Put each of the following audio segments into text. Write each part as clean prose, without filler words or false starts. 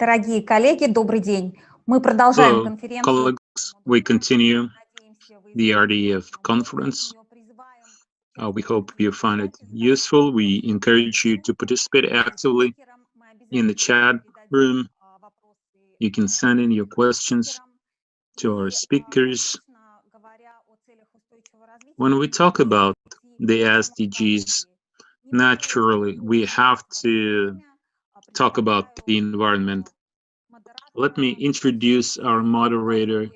Дорогие коллеги, добрый день. Мы продолжаем Hello, конференцию. colleagues. We continue the RDF conference. We hope you find it useful. We encourage you to participate actively in the chat room. You can send in your questions to our speakers. When we talk about the SDGs, naturally, we have to talk about the environment. Let me introduce our moderator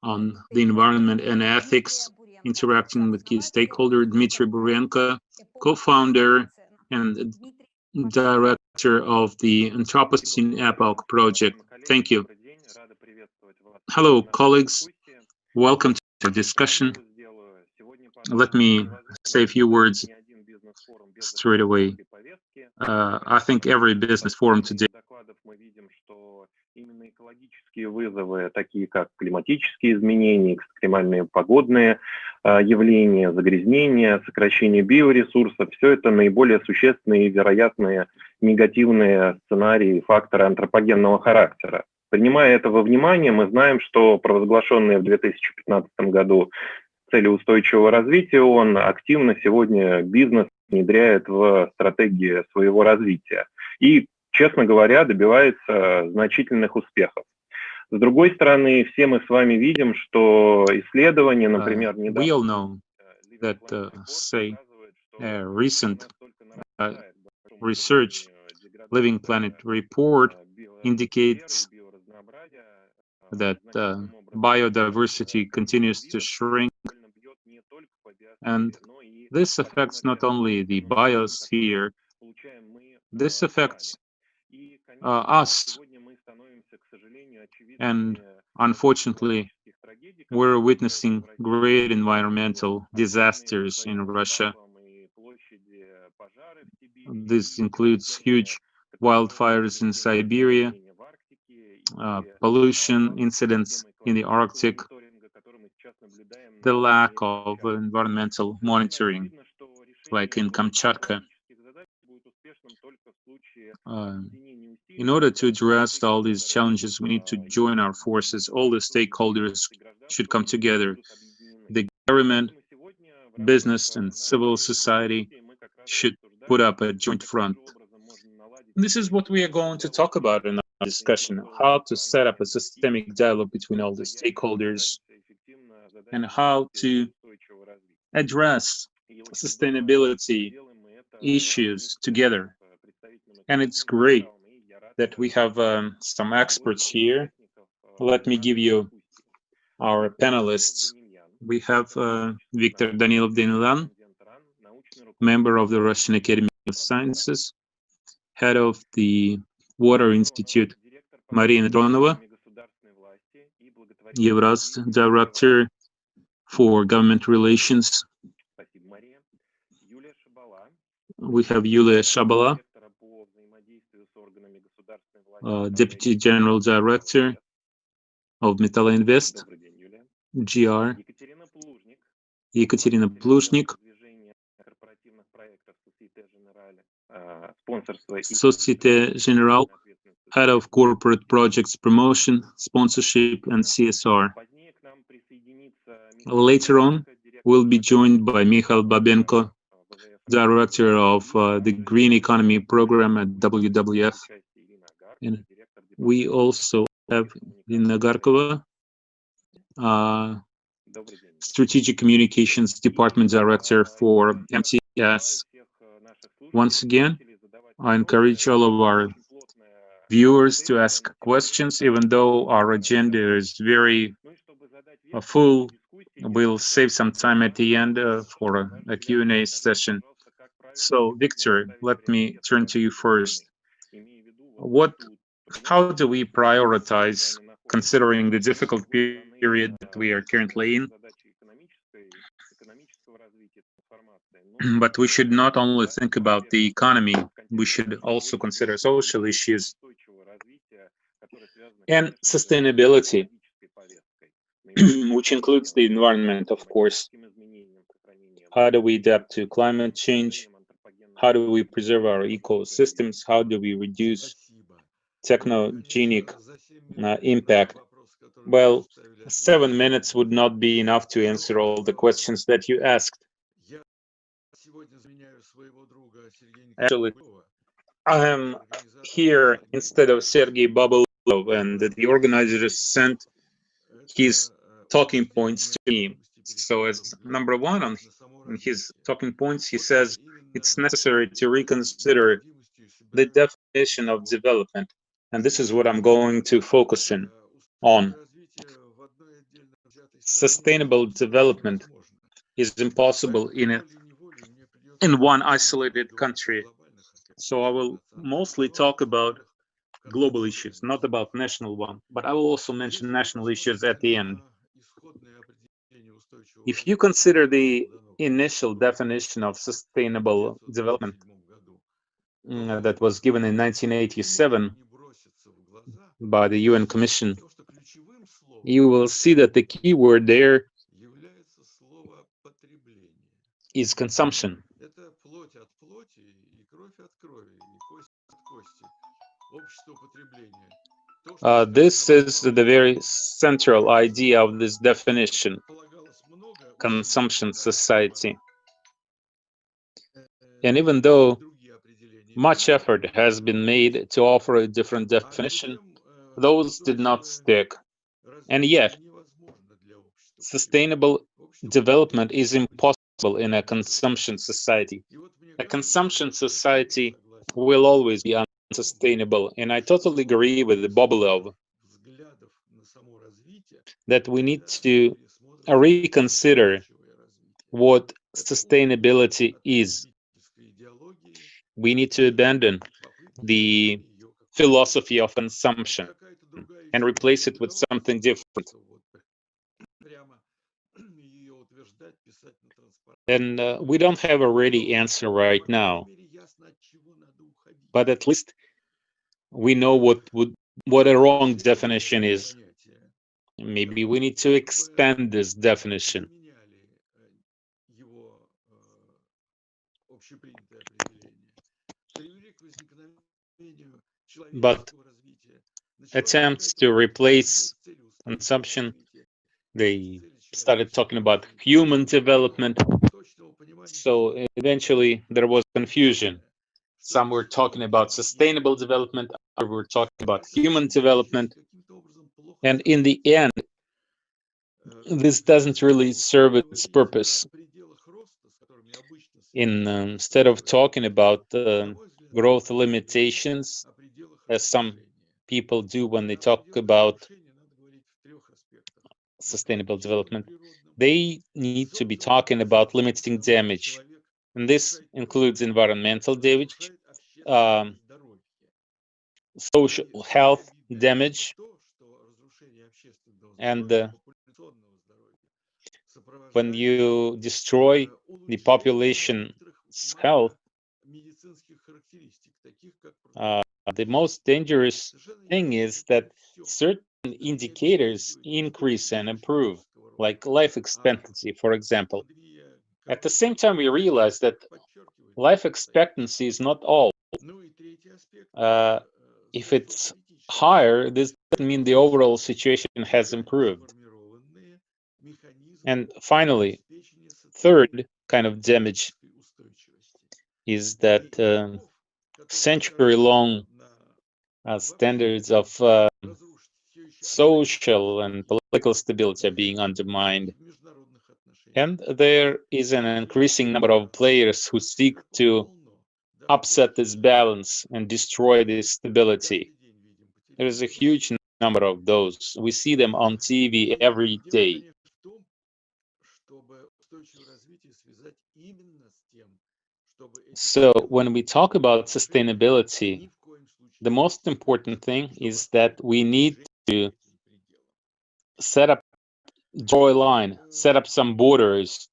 on the environment and ethics, interacting with key stakeholder, Dmitry Burenko, co-founder and director of the Anthropocene Epoch project. Thank you. Hello, colleagues. Welcome to the discussion. Let me say a few words straight away. I think every business forum today именно экологические вызовы, такие как климатические изменения, экстремальные погодные явления, загрязнения, сокращение биоресурсов, все это наиболее существенные и вероятные негативные сценарии, факторы антропогенного характера. Принимая это во внимание, мы знаем, что провозглашенные в 2015 году цели устойчивого развития ООН активно сегодня бизнес внедряет в стратегии своего развития. И честно говоря, добивается значительных успехов. С другой стороны, все мы с вами видим, что исследования, например, we all know that, say, recent research, Living Planet report indicates that biodiversity continues to shrink, and this affects not only the biosphere, this affects us, and unfortunately, we're witnessing great environmental disasters in Russia. This includes huge wildfires in Siberia, pollution incidents in the Arctic, the lack of environmental monitoring, like in Kamchatka. In order to address all these challenges, we need to join our forces. All the stakeholders should come together. The government, business, and civil society should put up a joint front. This is what we are going to talk about in our discussion, how to set up a systemic dialogue between all the stakeholders and how to address sustainability issues together. And it's great that we have some experts here. Let me give you our panelists. We have Viktor Danilov-Danilan, member of the Russian Academy of Sciences, head of the Water Institute, Marina Dronova, Evraz Director for Government Relations. We have Yulia Shabala, Deputy General Director of Metalloinvest, GR, Ekaterina Pluzhnik, Societe Generale, Head of Corporate Projects Promotion, Sponsorship, and CSR. Later on, we'll be joined by Mikhail Babenko, Director of the Green Economy Program at WWF. And we also have Inna Garkova, Strategic Communications Department Director for MTS. Once again, I encourage all of our viewers to ask questions, even though our agenda is very full. We'll save some time at the end for a Q&A session. So, Victor, let me turn to you first. How do we prioritize, considering the difficult period that we are currently in? But we should not only think about the economy, we should also consider social issues and sustainability, which includes the environment, of course. How do we adapt to climate change? How do we preserve our ecosystems? How do we reduce technogenic impact. Well, 7 minutes would not be enough to answer all the questions that you asked. Actually, I am here instead of Sergey Babalov, and the organizers sent his talking points to me. So as number one on his talking points, he says it's necessary to reconsider the definition of development. And this is what I'm going to focus on. Sustainable development is impossible in one isolated country. So I will mostly talk about global issues, not about national one, but I will also mention national issues at the end. If you consider the initial definition of sustainable development that was given in 1987 by the UN Commission, you will see that the key word there is consumption. This is the very central idea of this definition, consumption society. And even though much effort has been made to offer a different definition, those did not stick. And yet, sustainable development is impossible in a consumption society. A consumption society will always be unsustainable. And I totally agree with Bobolov that we need to reconsider what sustainability is. We need to abandon the philosophy of consumption and replace it with something different. And we don't have a ready answer right now, but at least we know what a wrong definition is. Maybe we need to expand this definition. But attempts to replace consumption, they started talking about human development. So eventually there was confusion. Some were talking about sustainable development, others were talking about human development. And in the end, this doesn't really serve its purpose. Instead of talking about growth limitations, as some people do when they talk about sustainable development, they need to be talking about limiting damage. And this includes environmental damage, social health damage, and when you destroy the population's health, the most dangerous thing is that certain indicators increase and improve, like life expectancy, for example. At the same time, we realize that life expectancy is not all. If it's higher, this doesn't mean the overall situation has improved. And finally, third kind of damage is that century-long standards of social and political stability are being undermined. And there is an increasing number of players who seek to upset this balance and destroy this stability. There is a huge number of those. We see them on TV every day. So when we talk about sustainability, the most important thing is that we need to draw a line, set up some borders,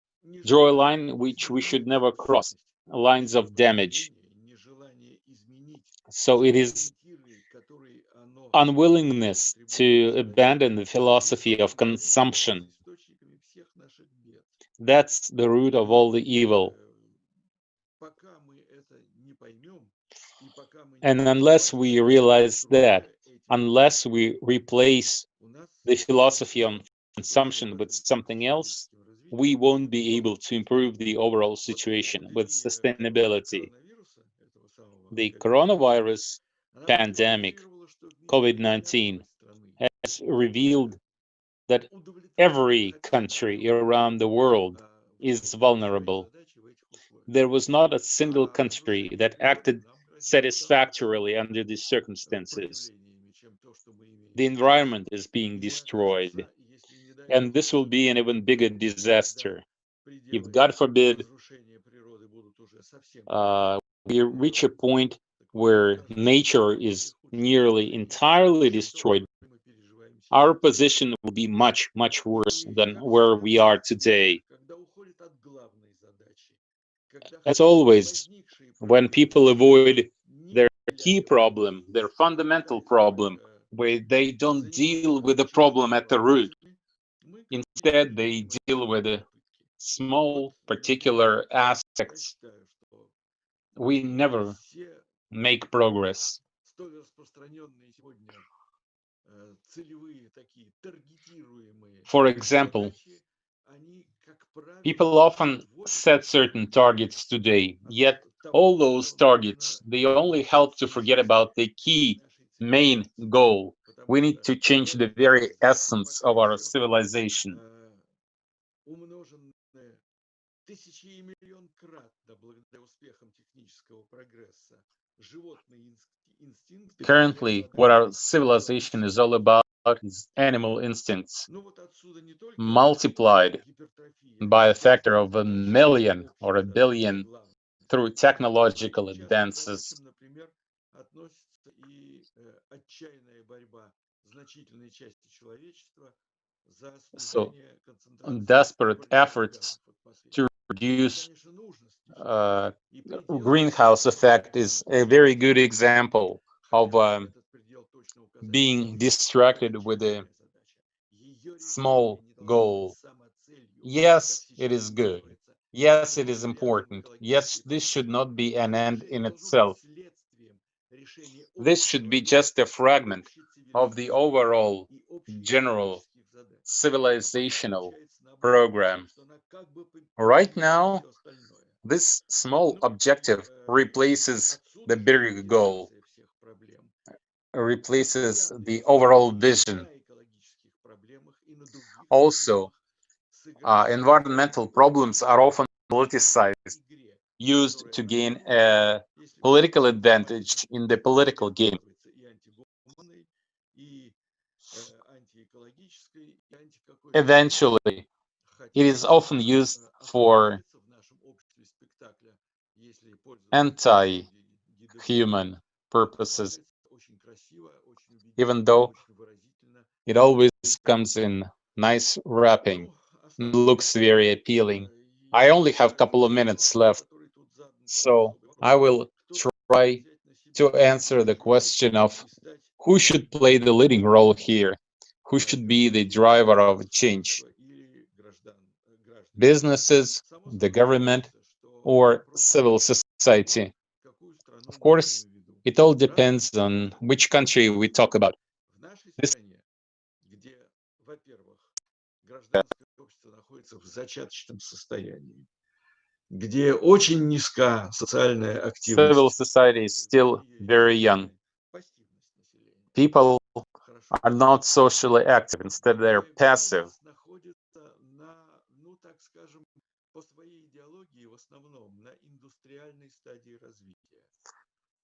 draw a line which we should never cross, lines of damage. So it is unwillingness to abandon the philosophy of consumption. That's the root of all the evil. And unless we realize that, unless we replace the philosophy on consumption with something else, we won't be able to improve the overall situation with sustainability. The coronavirus pandemic, COVID-19, has revealed that every country around the world is vulnerable. There was not a single country that acted satisfactorily under these circumstances. The environment is being destroyed, and this will be an even bigger disaster. If, God forbid, we reach a point where nature is nearly entirely destroyed, our position will be much, much worse than where we are today. As always, when people avoid their key problem, their fundamental problem, where they don't deal with the problem at the root, instead they deal with the small particular aspects, we never make progress. For example, people often set certain targets today, yet all those targets, they only help to forget about the key main goal. We need to change the very essence of our civilization. Currently, what our civilization is all about is animal instincts, multiplied by a factor of 1,000,000 or 1,000,000,000 through technological advances. So, desperate efforts to reduce greenhouse effect is a very good example of being distracted with a small goal. Yes, it is good. Yes, it is important. Yes, this should not be an end in itself. This should be just a fragment of the overall general civilizational program. Right now, this small objective replaces the bigger goal, replaces the overall vision. Also, environmental problems are often politicized, used to gain a political advantage in the political game. Eventually, it is often used for anti-human purposes, even though it always comes in nice wrapping, looks very appealing. I only have a couple of minutes left, so I will try to answer the question of who should play the leading role here, who should be the driver of change, businesses, the government, or civil society. Of course, it all depends on which country we talk about. This civil society is still very young. People are not socially active, instead they're passive.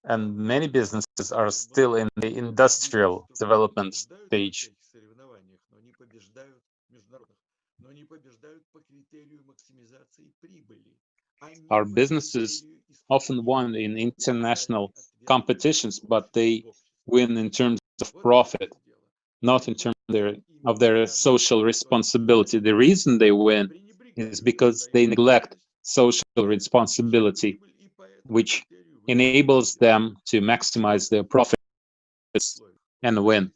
And many businesses are still in the industrial development stage. Our businesses often won in international competitions, but they win in terms of profit, not in terms of their social responsibility. The reason they win is because they neglect social responsibility, which enables them to maximize their profits and win.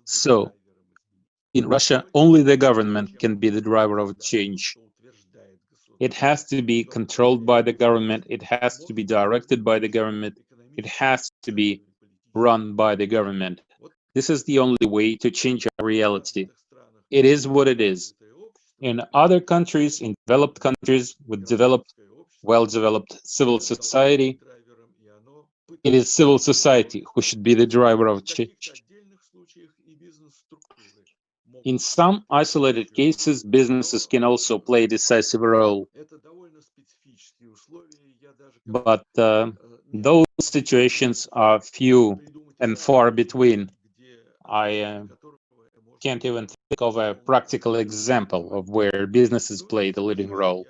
So, in Russia, only the government can be the driver of change. It has to be controlled by the government. It has to be directed by the government. It has to be run by the government. This is the only way to change our reality. It is what it is. In other countries, in developed countries with well-developed civil society, it is civil society who should be the driver of change. In some isolated cases, businesses can also play a decisive role. But those situations are few and far between. I can't even think of a practical example of where businesses play the leading role.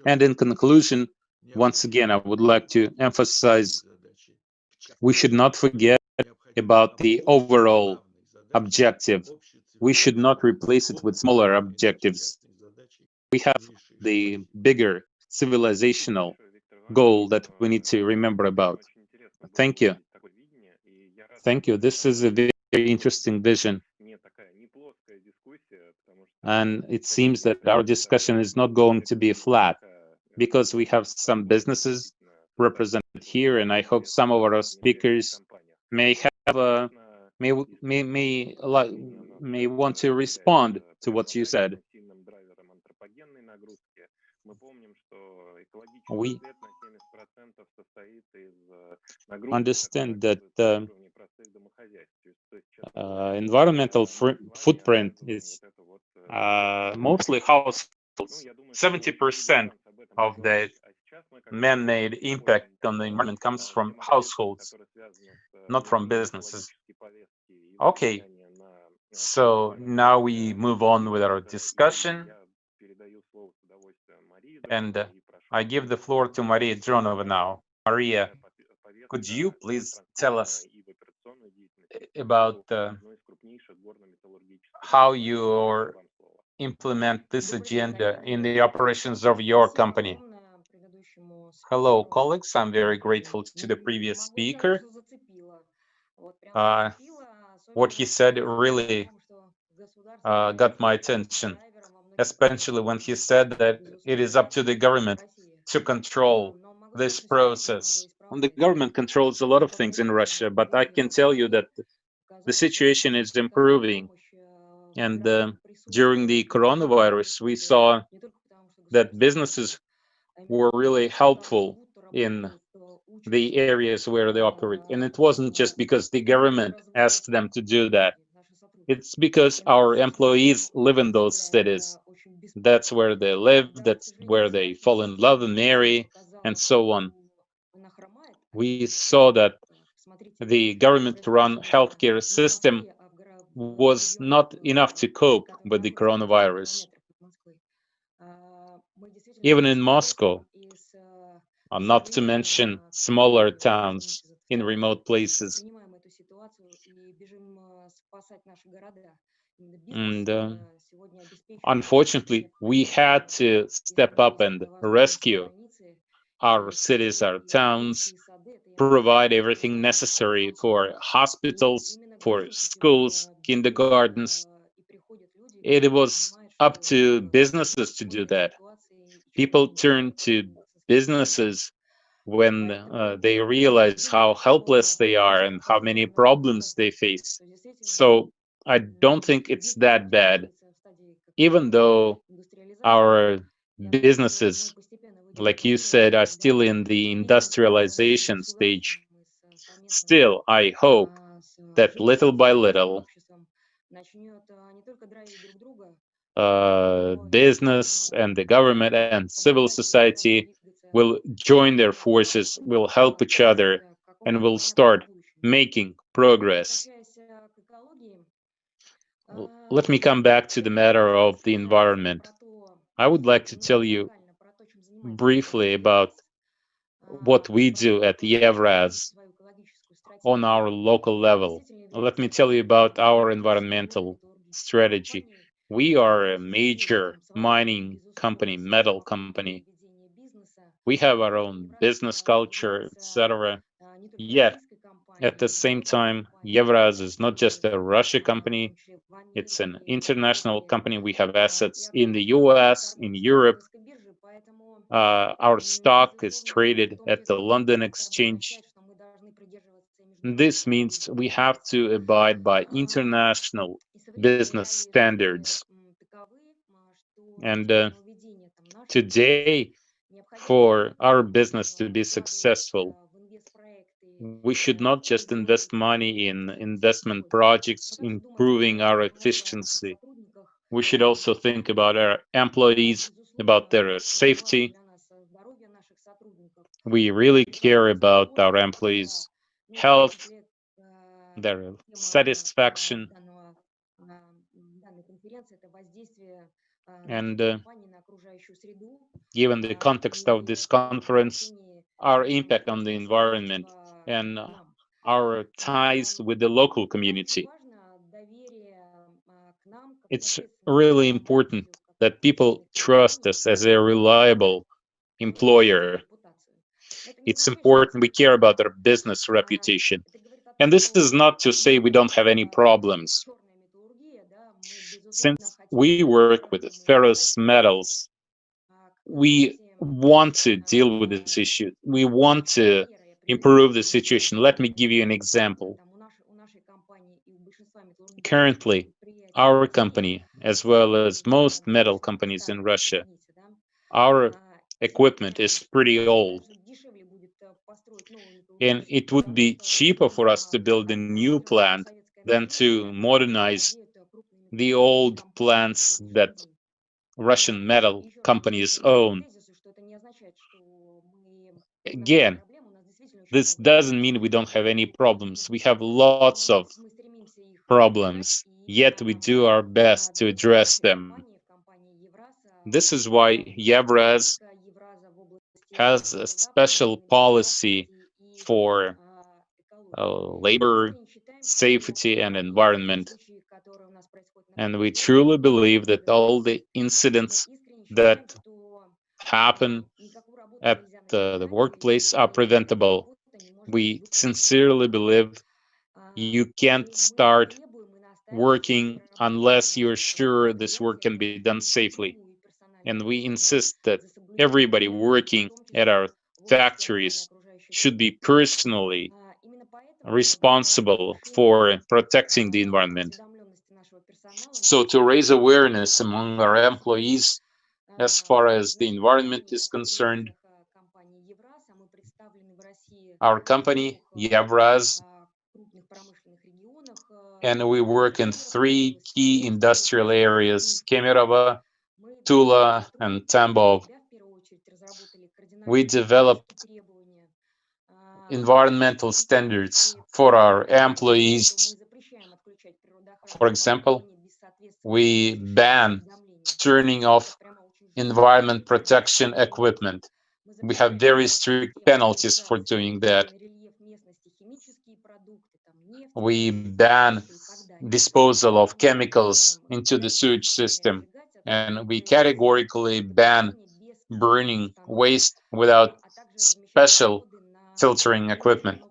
And in conclusion, once again, I would like to emphasize we should not forget about the overall objective. We should not replace it with smaller objectives. We have the bigger civilizational goal that we need to remember about. Thank you. Thank you. This is a very interesting vision. And it seems that our discussion is not going to be flat because we have some businesses represented here, and I hope some of our speakers may have may want to respond to what you said. We understand that environmental footprint is mostly households. 70% of the man-made impact on the environment comes from households, not from businesses. Okay, so now we move on with our discussion. And I give the floor to Maria Dronova now. Maria, could you please tell us about how you implement this agenda in the operations of your company? Hello, colleagues. I'm very grateful to the previous speaker. What he said really got my attention, especially when he said that it is up to the government to control this process. And the government controls a lot of things in Russia, but I can tell you that the situation is improving. And during the coronavirus, we saw that businesses were really helpful in the areas where they operate. And it wasn't just because the government asked them to do that. It's because our employees live in those cities. That's where they live, that's where they fall in love and marry, and so on. We saw that the government-run healthcare system was not enough to cope with the coronavirus. Even in Moscow, not to mention smaller towns in remote places. And unfortunately, we had to step up and rescue our cities, our towns, provide everything necessary for hospitals, for schools, kindergartens. It was up to businesses to do that. People turn to businesses when they realize how helpless they are and how many problems they face. So I don't think it's that bad, even though our businesses, like you said, are still in the industrialization stage. Still, I hope that little by little, business and the government and civil society will join their forces, will help each other, and will start making progress. Let me come back to the matter of the environment. I would like to tell you briefly about what we do at Yevraz on our local level. Let me tell you about our environmental strategy. We are a major mining company, metal company. We have our own business culture, etc. Yet, at the same time, Yevraz is not just a Russia company, it's an international company. We have assets in the US, in Europe, Our stock is traded at the London Exchange. This means we have to abide by international business standards. And today, for our business to be successful, we should not just invest money in investment projects, improving our efficiency. We should also think about our employees, about their safety. We really care about our employees' health, their satisfaction. And given the context of this conference, our impact on the environment and our ties with the local community, it's really important that people trust us as a reliable employer. It's important we care about our business reputation. And this is not to say we don't have any problems. Since we work with ferrous metals, we want to deal with this issue. We want to improve the situation. Let me give you an example. Currently, our company, as well as most metal companies in Russia, our equipment is pretty old. And it would be cheaper for us to build a new plant than to modernize the old plants that Russian metal companies own. Again, this doesn't mean we don't have any problems. We have lots of problems, yet we do our best to address them. This is why Yevraz has a special policy for labor, safety, and environment. And we truly believe that all the incidents that happen at the workplace are preventable. We sincerely believe you can't start working unless you're sure this work can be done safely. And we insist that everybody working at our factories should be personally responsible for protecting the environment. So to raise awareness among our employees as far as the environment is concerned, our company, Yevraz, and we work in 3 key industrial areas, Kemerovo, Tula, and Tambov. We developed environmental standards for our employees. For example, we ban turning off environment protection equipment. We have very strict penalties for doing that. We ban disposal of chemicals into the sewage system, and we categorically ban burning waste without special filtering equipment.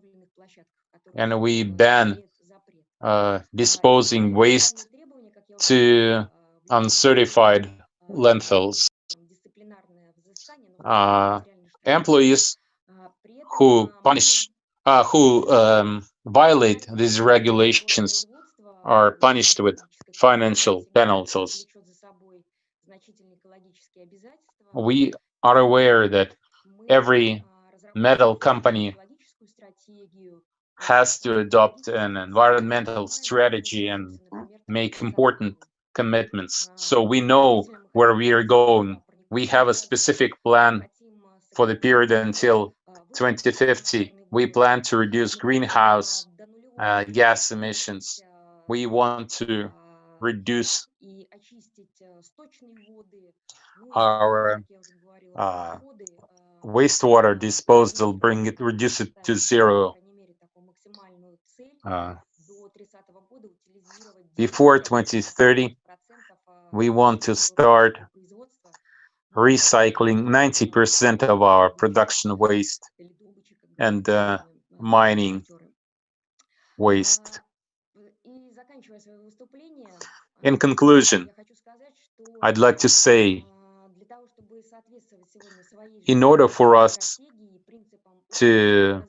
And we ban disposing waste to uncertified landfills. Employees who violate these regulations are punished with financial penalties. We are aware that every metal company has to adopt an environmental strategy and make important commitments. So we know where we are going. We have a specific plan for the period until 2050. We plan to reduce greenhouse gas emissions. We want to reduce our wastewater disposal, reduce it to zero. Before 2030, we want to start recycling 90% of our production waste and mining waste. In conclusion, I'd like to say in order for us to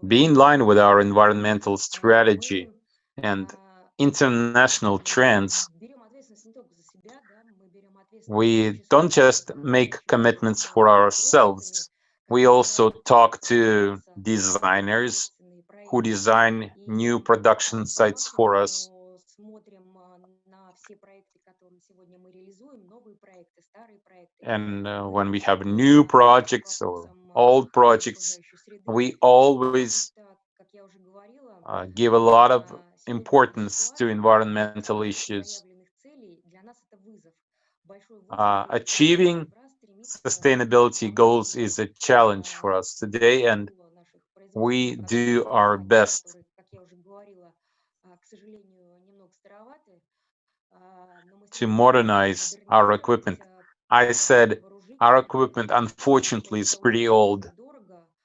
be in line with our environmental strategy and international trends, we don't just make commitments for ourselves. We also talk to designers who design new production sites for us. And when we have new projects or old projects, we always give a lot of importance to environmental issues. Achieving sustainability goals is a challenge for us today, and we do our best. To modernize our equipment. I said our equipment, unfortunately, is pretty old.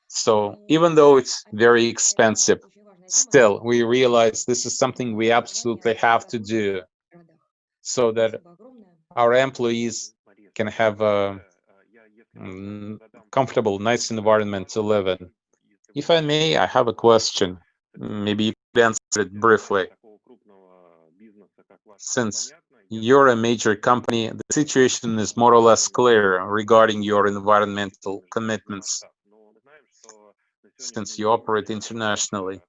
So even though it's very expensive, still, we realize this is something we absolutely have to do so that our employees can have a comfortable, nice environment to live in. If I may, I have a question. Maybe you could answer it briefly. Since you're a major company, the situation is more or less clear regarding your environmental commitments, since you operate internationally.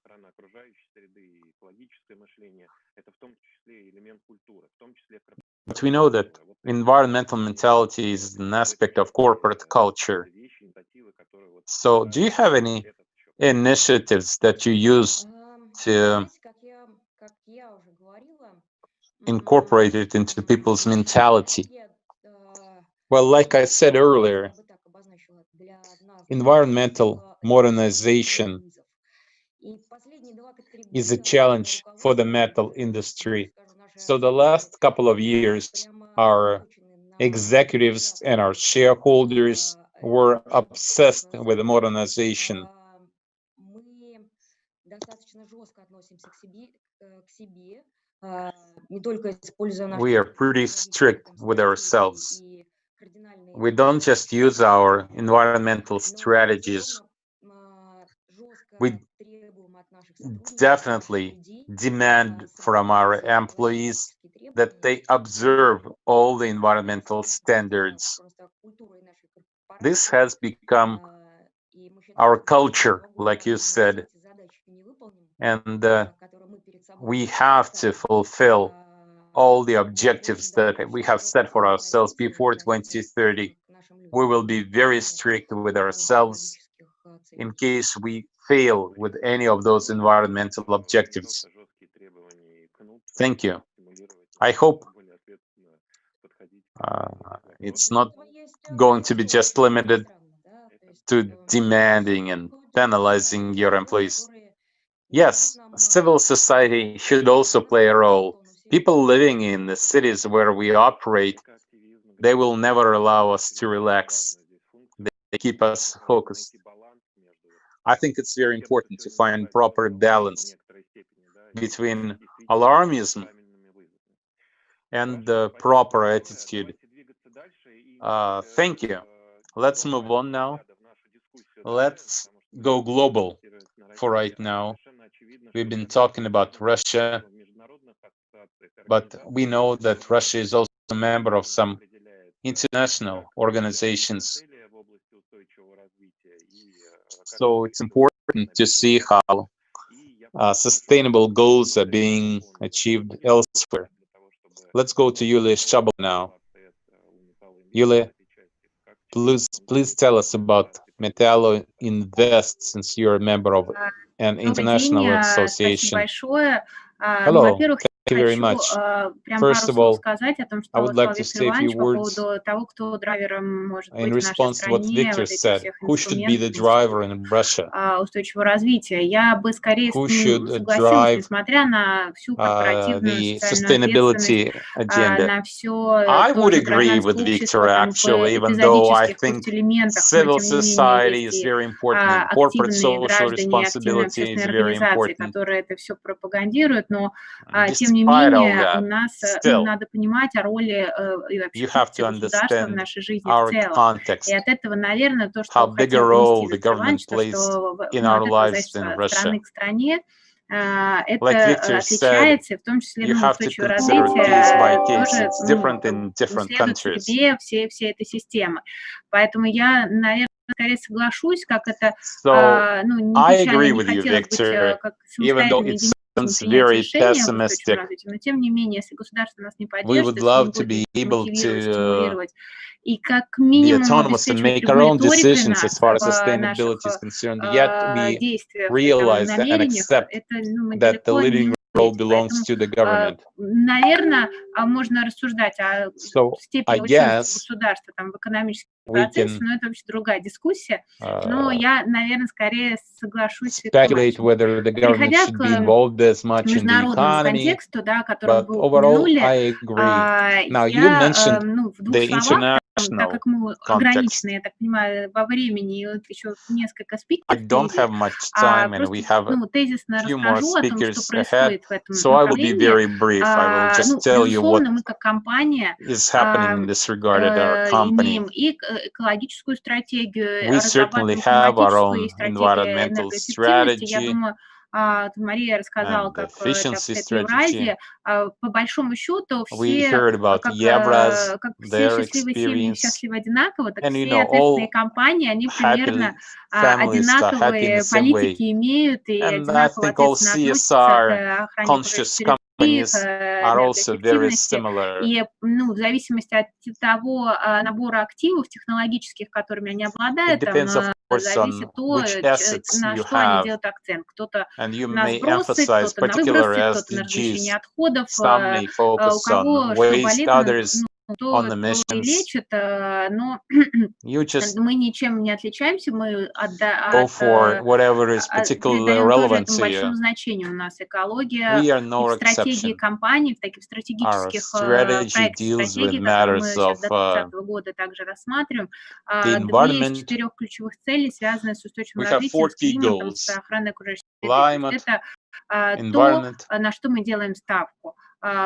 But we know that environmental mentality is an aspect of corporate culture. So do you have any initiatives that you use to incorporate it into people's mentality? Well, like I said earlier, environmental modernization is a challenge for the metal industry. So the last couple of years, our executives and our shareholders were obsessed with modernization. We are pretty strict with ourselves. We don't just use our environmental strategies. We definitely demand from our employees that they observe all the environmental standards. This has become our culture, like you said, and we have to fulfill all the objectives that we have set for ourselves before 2030. We will be very strict with ourselves in case we fail with any of those environmental objectives. Thank you. I hope it's not going to be just limited to demanding and penalizing your employees. Yes, civil society should also play a role. People living in the cities where we operate, they will never allow us to relax. They keep us focused. I think it's very important to find proper balance between alarmism and the proper attitude. Thank you. Let's move on now. Let's go global for right now. We've been talking about Russia, but we know that Russia is also a member of some international organizations. So it's important to see how sustainable goals are being achieved elsewhere. Let's go to Yulia Shabal now. Yulia, please tell us about Metallo Invest, since you're a member of an international association. Hello, thank you very much. First of all, I would like to say a few words in response to what Victor said. Who should be the driver in Russia? Who should drive the sustainability agenda? I would agree with Victor, actually, even though I think civil society is very important and corporate social responsibility is very important. Действительно, не despite all менее, у that, нас still, надо понимать о роли и вообще you have to функции государства в understand нашей жизни в our целом. context, И от этого, наверное, то, how что big a хотел role донести the government Вице-Иванович, то, plays что in ну, our от этого lives зависит in от Russia. страны к стране, Like это Victor said, отличается, и в том числе you ну, have to устойчивое consider case by развитие case. тоже It's ну, different in different следует countries. судьбе всей этой системы. Поэтому я, наверное, скорее соглашусь, как это, So ну, не I печально, agree не with you, хотелось быть Victor, как even though самостоятельной it единицей sounds принять very решения в устойчивом pessimistic. развитии, но тем не менее, если государство нас не We поддержит, would если не love to будет be able мотивировать, to стимулировать, и как be минимум autonomous and обеспечивать make our own регуляторикой decisions as нас far as в наших sustainability is concerned, yet we действиях и там, realize that and намерениях, accept это ну, мы that the далеко не leading role уйдем. belongs Поэтому, to the government. наверное, можно рассуждать о So степени I вовлеченности guess государства там, в экономические we процессы, can но это вообще другая дискуссия. Но я, наверное, скорее соглашусь с speculate Виктором. whether the government Переходя should к be involved as much in the международному economy, контексту, да, который but вы overall упомянули, I agree. Now you я mentioned ну, в двух the словах, так international как мы context. ограничены, я так понимаю, во времени, и вот еще несколько I спикеров don't впереди, have much time and просто we have a ну, тезисно few more расскажу о том, что speakers ahead, происходит в этом so I will be направлении. very brief. I will just Ну, tell you what безусловно, мы как компания is happening in this regard at our company. имеем и экологическую стратегию, We certainly разрабатываем have our климатическую own и стратегию environmental энергоэффективности. Я strategy думаю, Мария рассказала, and как это efficiency обстоит в strategy. Евразии. По большому счету, We все, heard about Yevraz, как все their счастливые семьи experience, счастливы одинаково, так and you все know, ответственные all компании, они happy примерно families are happy in the одинаковые same way. политики имеют и And I одинаково think all ответственно относятся CSR к охране окружающей conscious среды, к companies are also very энергоэффективности. similar. И ну, в зависимости от того набора активов технологических, которыми они It обладают, depends, of там course, зависит on то, which assets на you что они have. делают акцент. Кто-то And you на may сбросы, emphasize кто-то на particular выбросы, кто-то на SDGs. размещение отходов. Some may У focus on кого что waste, болит, others ну, on то и emissions. лечит, но You just мы ничем не отличаемся, мы go for whatever is particularly придаем тоже relevant этому to большому you. значению. У нас экология We are и no в стратегии exception. компаний, в таких Our стратегических strategy проектах deals with стратегии, которые мы matters сейчас of до 2030 года также рассматриваем. the 2 из environment. 4 ключевых целей связаны с устойчивым We have развитием, 4 с key климатом, с goals: охраной окружающей среды. То есть climate, это то, environment. на что мы делаем ставку.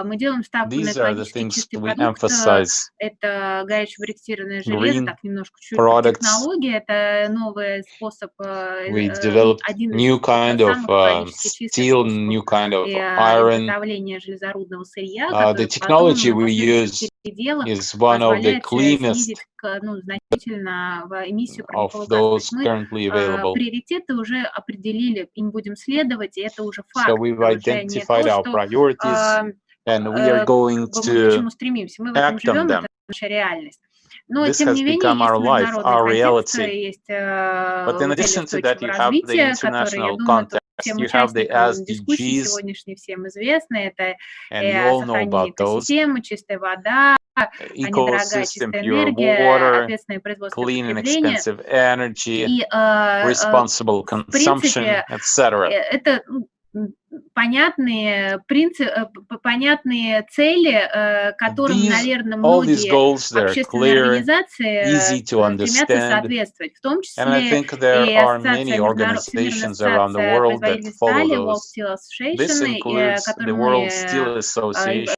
Мы делаем ставку на These are the экологически things чистый we продукт. emphasize. Это горячее брикетированное железо, Green так немножко чуть products. технология. Это новый способ, We developed один из new kind of самых экологически чистых steel, способов new kind of iron. изготовления железорудного сырья, The который technology потом на we use последующих переделах is one of the позволяет cleanest снизить значительно эмиссию of парниковых газов. То those есть мы currently available. приоритеты уже определили, им будем следовать, и это уже So факт. we've Это уже не identified то, our что priorities, and we are going как бы мы к to чему стремимся. Мы в этом act on живем, them. это наша реальность. Но, This тем has не менее, become есть our life, международный our контекст, reality. есть But in цели addition to that, устойчивого you have the развития, которые, я international думаю, context. всем You have the участникам дискуссии SDGs, сегодняшней всем известны. Это and you all know сохранение about those. экосистемы, чистая вода, недорогая Ecosystem, чистая pure энергия, water, ответственное производство и clean and потребление. expensive energy, И, responsible в consumption, принципе, etc. это понятные цели, которым, наверное, All these многие goals, they're общественные clear, организации easy to стремятся understand, соответствовать, в том and I числе think there и are many Всемирная organizations around the ассоциация world that производителей follow стали, World those. Steel This Association, includes которой the World мы Steel Association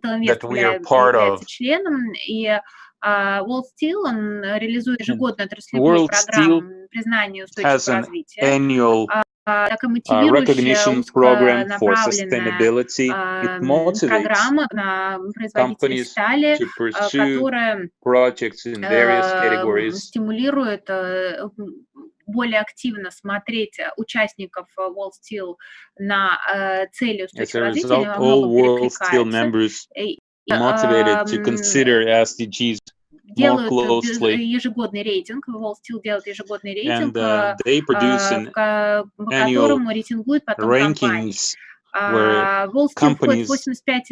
Инвест that we are part является of. членом, и World Steel, он реализует ежегодную отраслевую World Steel программу признания has устойчивого an развития, annual такая мотивирующая, recognition program for узконаправленная sustainability. It motivates программа на производителей companies стали, to pursue которая projects in various categories. стимулирует более активно смотреть участников World Steel на цели As a устойчивого развития, result, они во all многом World Steel перекликаются. members motivated to consider SDGs more Делают closely, ежегодный рейтинг, World Steel делает ежегодный рейтинг, and they produce an по annual которому рейтингует потом компании. rankings where World Steel входит в companies 85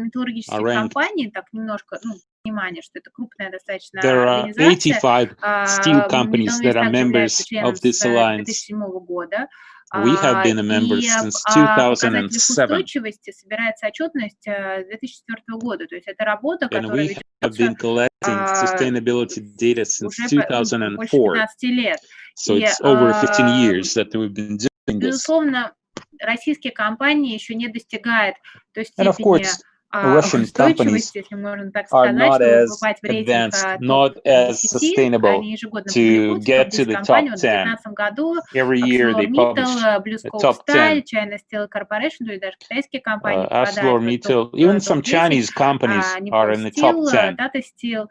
металлургических are ranked. компаний, так немножко, внимание, что это крупная достаточно There are организация. 85 steel companies that are Металлургия members также является of this членом с alliance. 2007 года. We have been a member И since показателях 2007. устойчивости собирается отчетность 2004 года. То есть это работа, And которая we have been ведется collecting sustainability data since уже больше 2004. 15 лет. So И, it's over 15 years that we've been doing this. безусловно, российские компании еще не достигают той And of степени course, Russian companies устойчивости, если можно так are сказать, not чтобы as попасть в рейтинг advanced, not as топ-10. sustainable Они ежегодно to публикуются get to топ-10 the компаний. top Вот в 10. 2019 году Every year they publish ArcelorMittal, Blue the Scope top 10. Style, China Steel Corporation, то есть даже китайские компании попадают в ArcelorMittal, even some топ-10, Chinese companies are in the top Nippon Steel, 10. Tata Steel,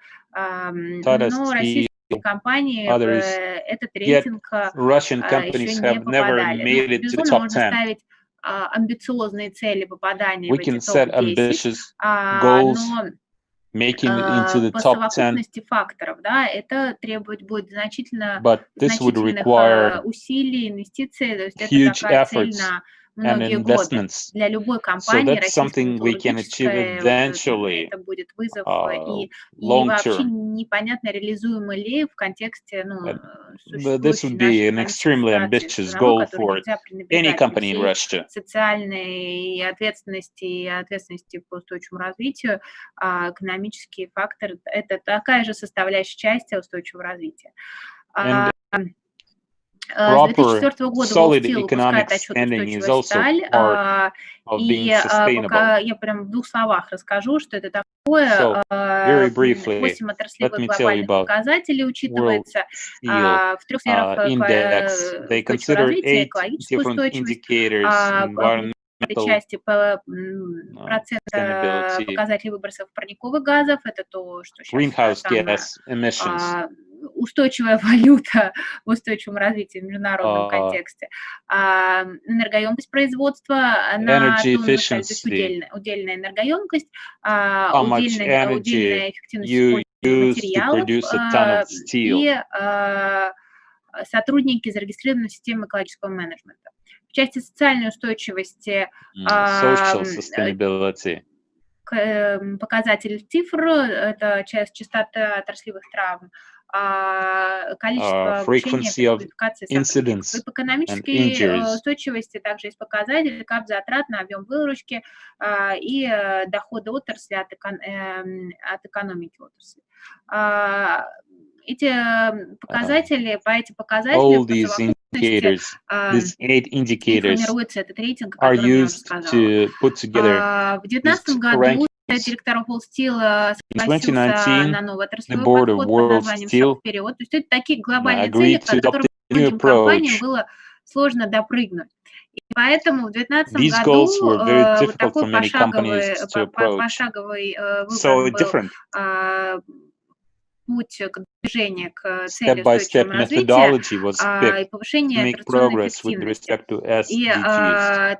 Tata но Steel, российские компании в others, этот yet рейтинг Russian еще companies не have never попадали. Ну, made it to the безусловно, top можно 10. ставить амбициозные цели попадания в We эти can set топ-10, ambitious goals, но making it into the по top 10, совокупности факторов, да, это требовать будет but this would значительных require усилий, инвестиций, то есть это huge такая цель efforts на and многие годы. investments. Для любой So компании, that's российской something we can achieve металлургической, eventually, это будет вызов, и long вообще term. непонятно, реализуемо ли в контексте But this существующей would нашей be an экономической extremely ситуации ambitious страновой, goal которую for нельзя any пренебрегать company in всей Russia. социальной ответственности и ответственности по устойчивому развитию. Экономический фактор – это такая же составляющая часть устойчивого развития. And С 2004 года solid Steel economic выпускает отчет standing is «Устойчивая also сталь», part of и being sustainable. пока я прям в 2 словах расскажу, что это такое. So, very briefly, 8 let отраслевых me tell you глобальных about показателей World учитывается Steel в 3 сферах Index. They устойчивого consider развития: 8 экологическую different устойчивость, indicators, в этой environmental части процент sustainability, показателей выбросов парниковых газов, это то, что сейчас greenhouse самое gas emissions, устойчивая валюта в устойчивом развитии в международном контексте, энергоемкость производства на energy тонну стали, то есть efficiency, удельная энергоемкость, how much удельная energy эффективность you использования use to материалов produce a ton of steel. и сотрудники, зарегистрированные в системе экологического менеджмента. В части социальной устойчивости Social sustainability. показатель цифр – это частота отраслевых травм, количество обучения, переквалификации сотрудников. И по экономической устойчивости также есть показатели кап-затрат на объем выручки и доходы отрасли от экономики отрасли. Эти показатели, по этим показателям, по совокупности формируется этот рейтинг, о котором я уже сказала. В 2019 году директор Steel согласился на новый отраслевой подход под названием «Шаг вперед». То есть это такие глобальные цели, к которым многим компаниям было сложно допрыгнуть. И поэтому в 2019 году вот такой пошаговый выбор был путь к движению к цели устойчивого развития и повышения операционной эффективности. И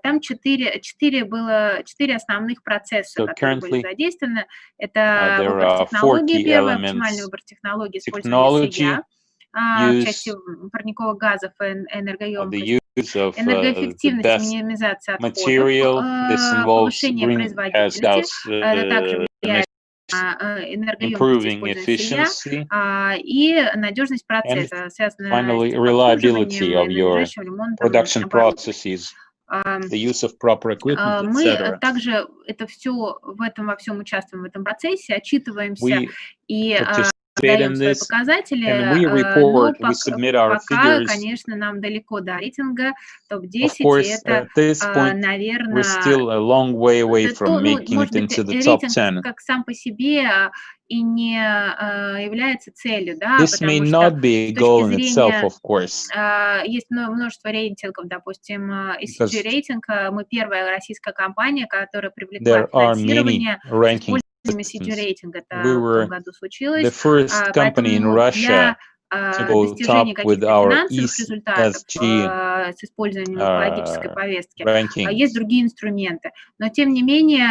там 4 основных процесса, которые были задействованы. Это выбор технологии, первый, оптимальный выбор технологии использования сырья в части парниковых газов и энергоемкости, энергоэффективность, минимизация отходов, повышение производительности, это также влияет энергоемкость использования сырья и надежность процесса, связанная с обслуживанием и надлежащим ремонтом оборудования. Мы также это все во всем участвуем в этом процессе, отчитываемся и даем свои показатели, но пока, конечно, нам далеко до рейтинга топ-10, и это, наверное, может быть, рейтинг как сам по себе и не является целью, да, потому что с точки зрения есть множество рейтингов, допустим, ESG рейтинг, мы первая российская компания, которая привлекла финансирование с использованием ESG рейтинга, это в том году случилось, поэтому для достижения каких-то финансовых результатов с использованием экологической повестки есть другие инструменты, но тем не менее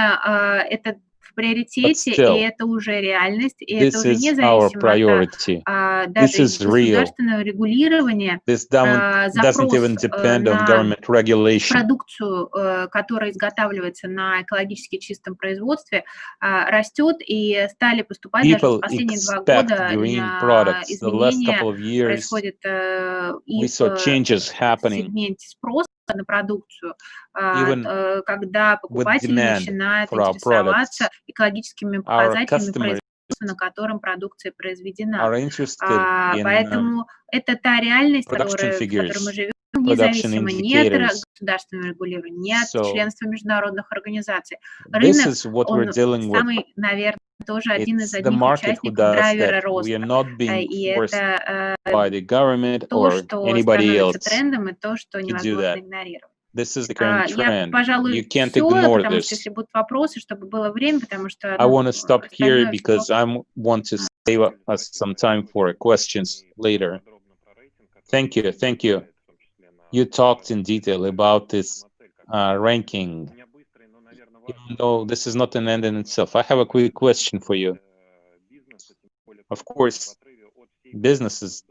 это в приоритете, и это уже реальность, и это уже независимо от даже государственного регулирования, запрос на продукцию, которая изготавливается на экологически чистом производстве, растет, и стали поступать даже в последние 2 года изменения происходят и в сегменте спроса на продукцию, когда покупатели начинают интересоваться экологическими показателями производства, на котором продукция произведена. Поэтому это та реальность, в которой мы живем, production Независимо нет indicators. государственного регулирования, нет So членства международных организаций. this Рынок, is what we're он dealing with. самый, наверное, тоже один из It's the одних market who участников does драйвера that. We are роста. not being И forced это by the government то, or что anybody становится else трендом, и то, что to do невозможно that. игнорировать. This is the current Я, trend. You пожалуй, can't все, ignore потому что this. если будут вопросы, чтобы было время, потому что I want to stop here остальное because всё. I want to save us some time for questions later. Thank you. Thank you. You talked in detail about this ranking, even though this is not an end in itself. I have a quick question for you. Of course, businesses,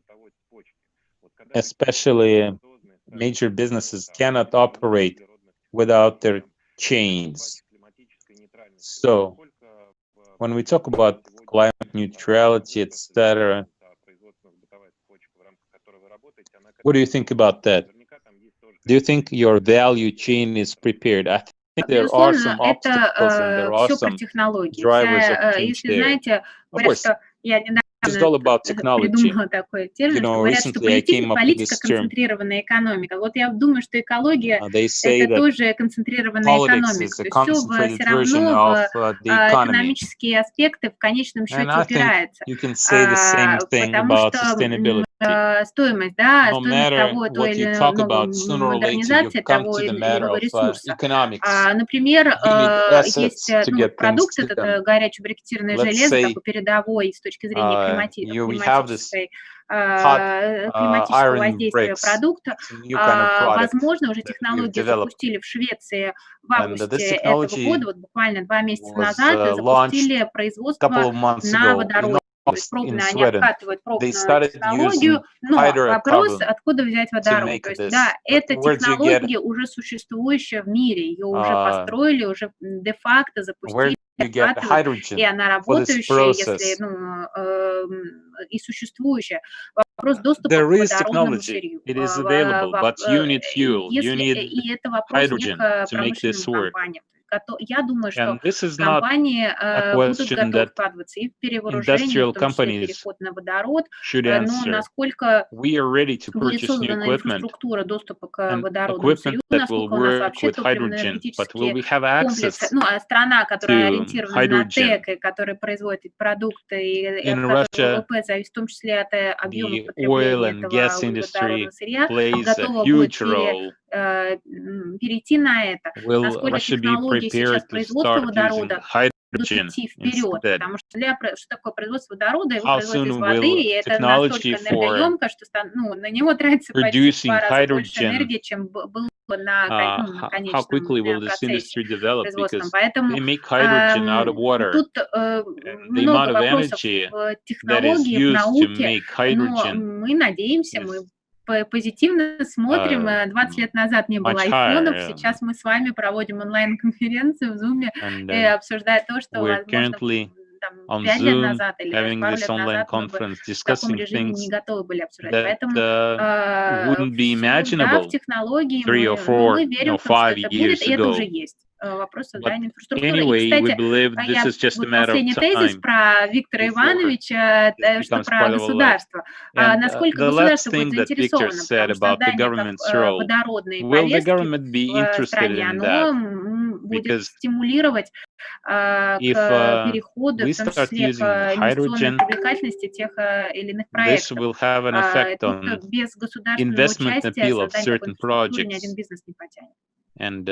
especially major businesses, cannot operate without their chains. So when we talk about climate neutrality, etc., what do you think about that? Do you think your value chain is prepared? I think there are some obstacles and there are some drivers of change Если there. знаете, Of говорят, course, что я it's недавно all about technology. придумала такой термин, You что know, говорят, что recently I came up with политика this term. концентрированная экономика. Вот я думаю, что экология They say это that тоже концентрированная politics экономика. is То a есть все concentrated все version равно of в the economy. экономические аспекты в конечном And счете I think упираются. you can say the same thing Потому about что sustainability. стоимость, да, No стоимость matter того той what или you talk иного about, sooner or later you модернизации come того to the или matter иного of ресурса. economics. Например, You need есть assets to get things продукт, этот done. горячее брикетированное Let's железо, say такой передовой с точки зрения we have this климатической hot климатического iron воздействия bricks. продукта. It's a new kind of product Возможно, уже that we've технологию developed. запустили в Швеции в And this августе этого technology года, вот буквально 2 месяца was назад, launched запустили a couple производство of months на ago in водороде. То есть August in пробно они Sweden. обкатывают They пробную started using технологию, но вопрос, hydrocarbon откуда взять to водород. make То есть, this. да, But эта where do you get технология уже существующая в мире, ее уже построили, уже де-факто where запустили, do you get обкатывают, и hydrogen она for this работающая, если, process? и существующая. Вопрос доступа There к is водородному technology. сырью. It is available, but you need fuel. You need И это вопрос не hydrogen к to make this промышленным work. компаниям. Я думаю, что And this is not компании a будут question готовы that вкладываться и в перевооружение, industrial в том числе companies переход на водород, should но answer. насколько We are ready to будет purchase new создана equipment инфраструктура доступа к and водородному equipment сырью, that will насколько у нас work вообще with hydrogen, but will топливно-энергетические we have access комплексы, страна, которая to ориентирована на hydrogen? ТЭК, и которая производит продукты, и от In которой Russia, ВВП зависит в том числе от объема the oil потребления and этого gas углеводородного industry сырья, plays a готова будет huge role. перейти на это, Will насколько Russia be технологии сейчас prepared to производства start using водорода будут hydrogen идти вперед, instead? потому что что такое производство водорода, его How производят из soon воды, will и это technology настолько for энергоемко, что на него тратится почти в 2 producing раза больше hydrogen, энергии, чем было на how конечном quickly will this процессе industry develop? производственном. Because Поэтому they make hydrogen out of water. тут The много amount of вопросов energy в that is технологии, в used to науке, make но hydrogen мы надеемся, мы is позитивно смотрим. 20 лет назад не было much айфонов, higher. сейчас мы с вами проводим онлайн-конференцию в Zoom And и обсуждаем то, что, we're возможно, currently on 5 лет Zoom назад или having пару this лет online назад мы бы conference в таком discussing режиме не things готовы были обсуждать. that Поэтому wouldn't be в imaginable технологии 3 or 4, мы верим в том, что 5 это будет, years и это уже ago. есть. Вопрос But создания инфраструктуры. И, anyway, we кстати, believe this я is just a вот matter of последний тезис time про Виктора before Ивановича, this что becomes про part of our life. государство. And Насколько the last государство будет thing that Victor заинтересовано, said потому что about the создание government's role, водородной will the повестки government be в interested стране, in that? оно будет Because стимулировать if к переходу, we в том start числе к using инвестиционной hydrogen, привлекательности тех или иных this проектов. will have an effect Тут on без государственного investment участия appeal of создание такой certain инфраструктуры ни один projects. бизнес не потянет. And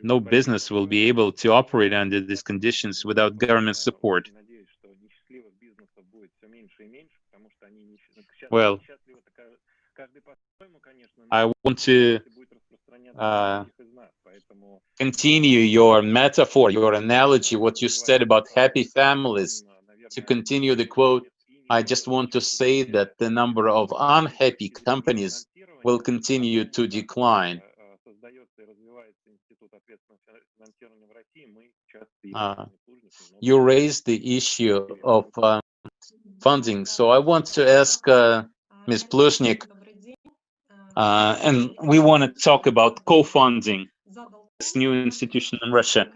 no business will be able to operate under these conditions without government support. Well, I want to continue your metaphor, your analogy, what you said about happy families. To continue the quote, I just want to say that the number of unhappy companies will continue to decline. You raised the issue of funding, so I want to ask Ms. Plushnik, and we want to talk about co-funding this new institution in Russia.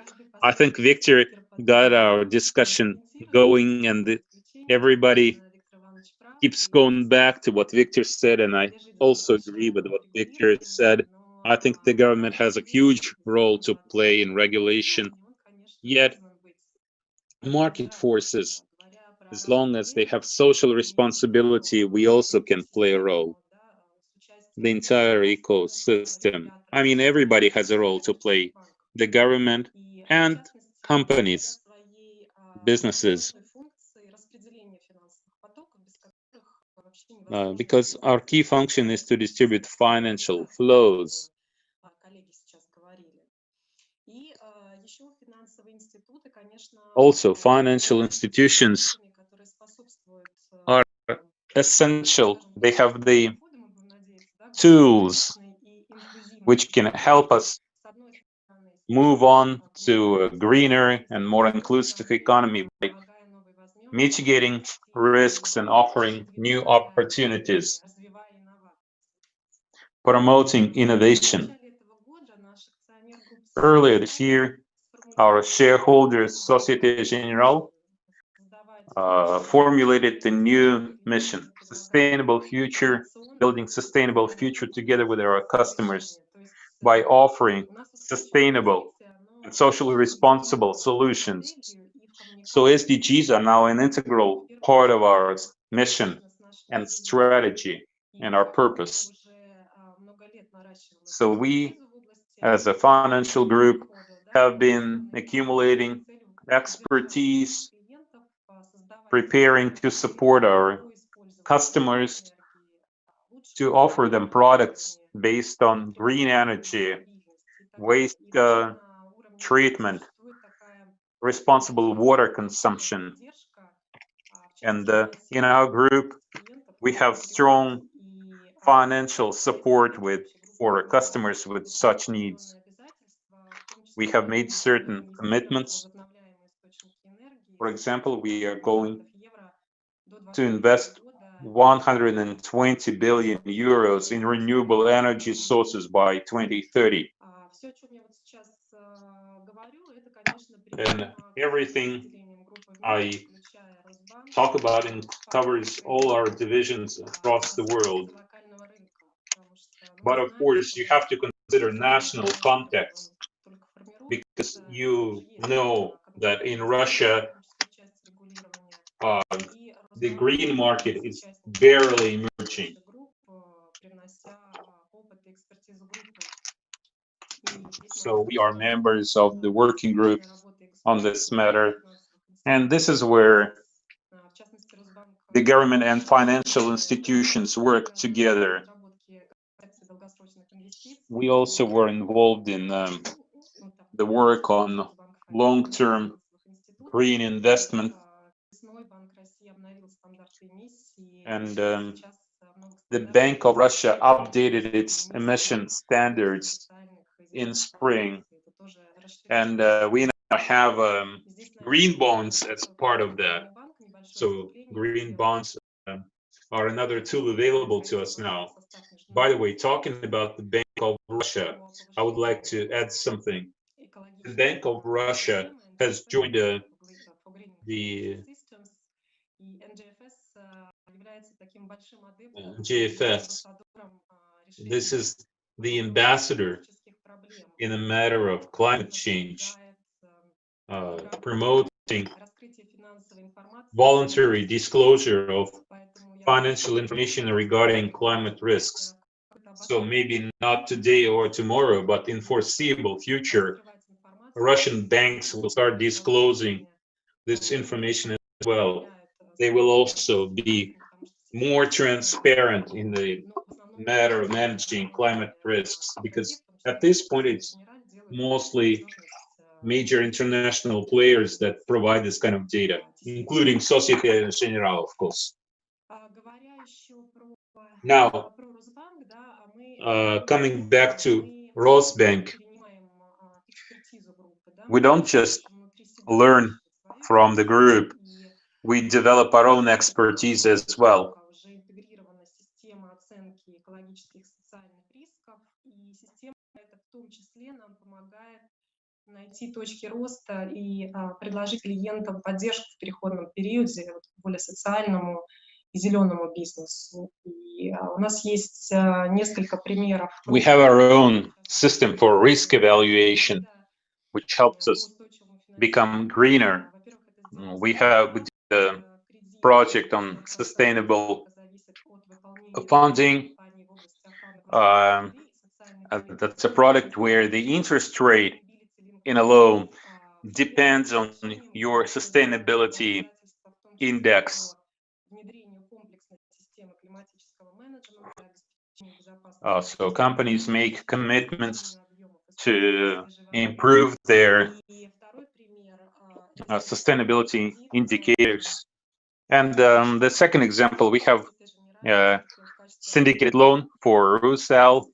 I think Victor got our discussion going, and everybody keeps going back to what Victor said, and I also agree with what Victor said. I think the government has a huge role to play in regulation, yet market forces, as long as they have social responsibility, we also can play a role. The entire ecosystem. I mean, everybody has a role to play. The government and companies, businesses. Because our key function is to distribute financial flows. Also, financial institutions are essential. They have the tools which can help us move on to a greener and more inclusive economy by mitigating risks and offering new opportunities, promoting innovation. Earlier this year, our shareholders, Société Générale, formulated the new mission, sustainable future, building sustainable future together with our customers by offering sustainable and socially responsible solutions. So SDGs are now an integral part of our mission and strategy and our purpose. So we, as a financial group, have been accumulating expertise, preparing to support our customers, to offer them products based on green energy, waste treatment, responsible water consumption. And in our group, we have strong financial support for our customers with such needs. We have made certain commitments. For example, we are going to invest 120 billion euros in renewable energy sources by 2030. And everything I talk about and covers all our divisions across the world. But of course, you have to consider national context, because you know that in Russia, the green market is barely emerging. So we are members of the working group on this matter. And this is where the government and financial institutions work together. We also were involved in the work on long-term green investment. And the Bank of Russia updated its emission standards in spring. And we now have green bonds as part of that. So green bonds are another tool available to us now. By the way, talking about the Bank of Russia, I would like to add something. The Bank of Russia has joined the GFS. This is the ambassador in a matter of climate change, promoting voluntary disclosure of financial information regarding climate risks. So maybe not today or tomorrow, but in foreseeable future, Russian banks will start disclosing this information as well. They will also be more transparent in the matter of managing climate risks, because at this point it's mostly major international players that provide this kind of data, including Société Générale, of course. Now, coming back to Rosbank, we don't just learn from the group, we develop our own expertise as well. Найти точки роста и предложить клиентам поддержку в переходном периоде, более социальному We have our own system for risk evaluation, which helps us become greener. We did a project on sustainable funding. That's a product where the interest rate in a loan depends on your sustainability index. So companies make commitments to improve their sustainability indicators. And the second example, we have syndicated loan for Rusal,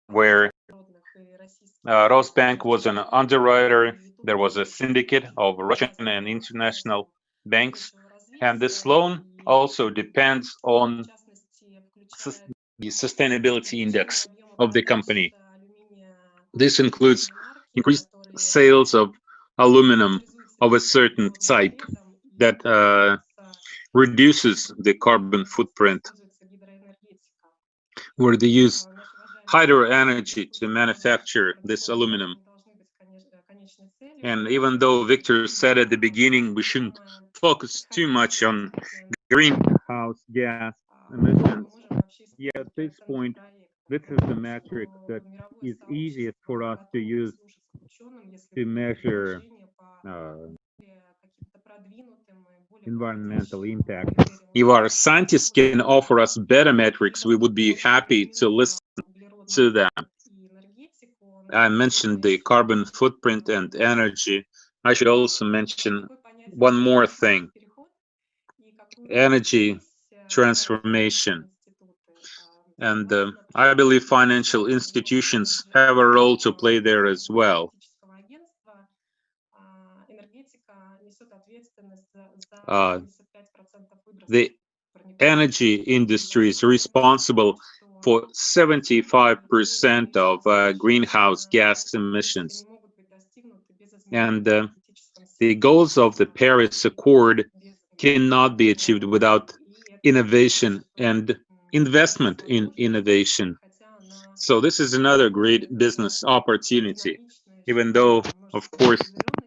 where Rosbank was an underwriter. There was a syndicate of Russian and international banks. And this loan also depends on the sustainability index of the company. This includes increased sales of aluminum of a certain type that reduces the carbon footprint, where they use hydro energy to manufacture this aluminum. And even though Victor said at the beginning we shouldn't focus too much on greenhouse gas emissions, yet at this point, this is the metric that is easiest for us to use to measure environmental impact. If our scientists can offer us better metrics, we would be happy to listen to them. I mentioned the carbon footprint and energy. I should also mention one more thing: energy transformation. And I believe financial institutions have a role to play there as well. The energy industry is responsible for 75% of greenhouse gas emissions. And the goals of the Paris Accord cannot be achieved without innovation and investment in innovation. So this is another great business opportunity, even though, of course,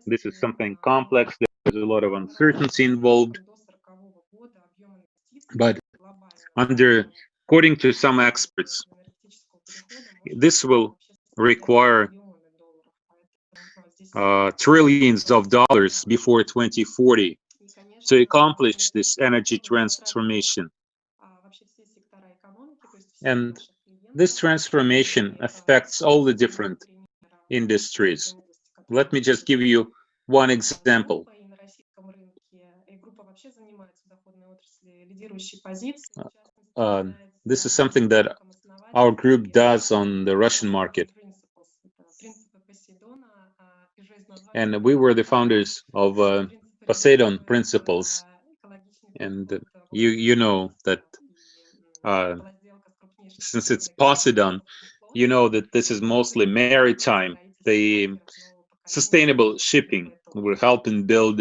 this is something complex. There's a lot of uncertainty involved. But according to some experts, this will require trillions of dollars before 2040 to accomplish this energy transformation. And this transformation affects all the different industries. Let me just give you one example. This is something that our group does on the Russian market. And we were the founders of Poseidon Principles. And you know that since it's Poseidon, you know that this is mostly maritime. The sustainable shipping will help in build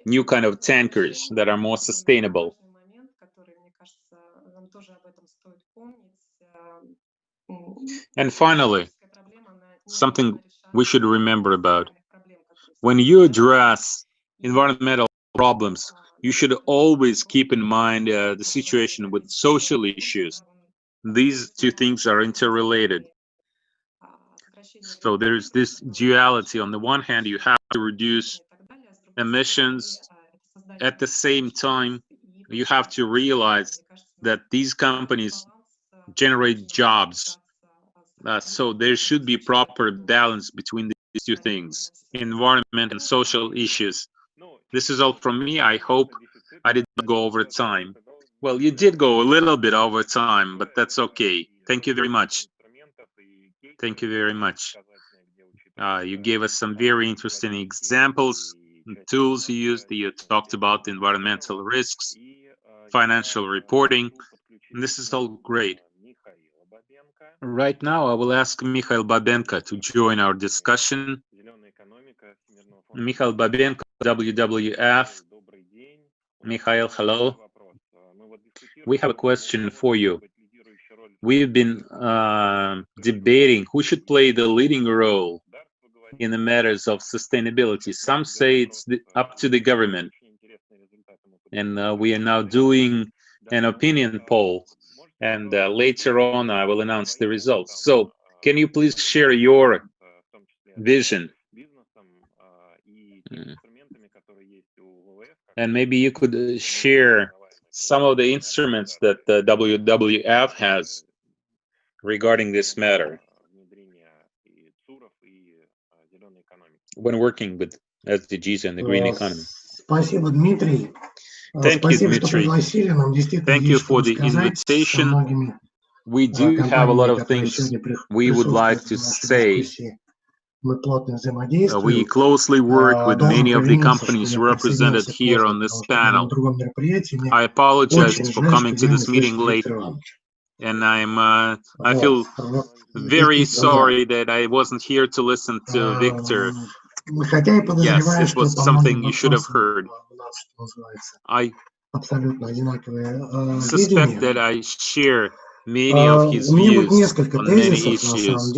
new kind of tankers that are more sustainable. And finally, something we should remember about: when you address environmental problems, you should always keep in mind the situation with social issues. These two things are interrelated. So there's this duality. On the one hand, you have to reduce emissions. At the same time, you have to realize that these companies generate jobs. So there should be proper balance between these two things, environment and social issues. This is all from me. I hope I didn't go over time. Well, you did go a little bit over time, but that's okay. Thank you very much. Thank you very much. You gave us some very interesting examples and tools you used. You talked about environmental risks, financial reporting, and this is all great. Right now, I will ask Mikhail Babenko to join our discussion. Mikhail Babenko, WWF. Mikhail, hello. we have a question for you. We've been debating who should play the leading role in the matters of sustainability. Some say it's up to the government. And we are now doing an opinion poll. And later on, I will announce the results. So can you please share your vision? And maybe you could share some of the instruments that the WWF has regarding this matter when working with SDGs and the green economy. Спасибо, Дмитрий. Thank you, Dmitry. Thank you for the invitation. We do have a lot of things we would like to say. We closely work with many of the companies represented here on this panel. I apologize for coming to this meeting late, and I feel very sorry that I wasn't here to listen to Victor. Yes, it was something you should have heard. I suspect that I share many of his views on many issues.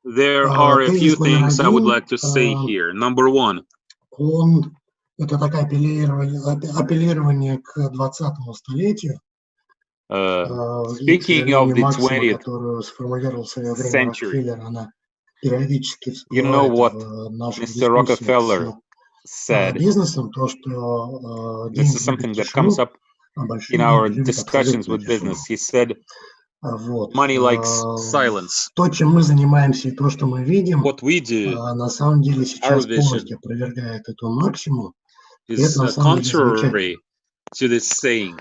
There are a few things I would like to say here. Number one, это такое апеллирование к 20-му столетию. Speaking of the 20th century, you know what Mr. Rockefeller said. This is something that comes up in our discussions with business. He said, money likes silence. То, чем мы занимаемся и то, что мы видим, what we do, на самом деле сейчас полностью опровергает эту максимум. Is contrary to this saying.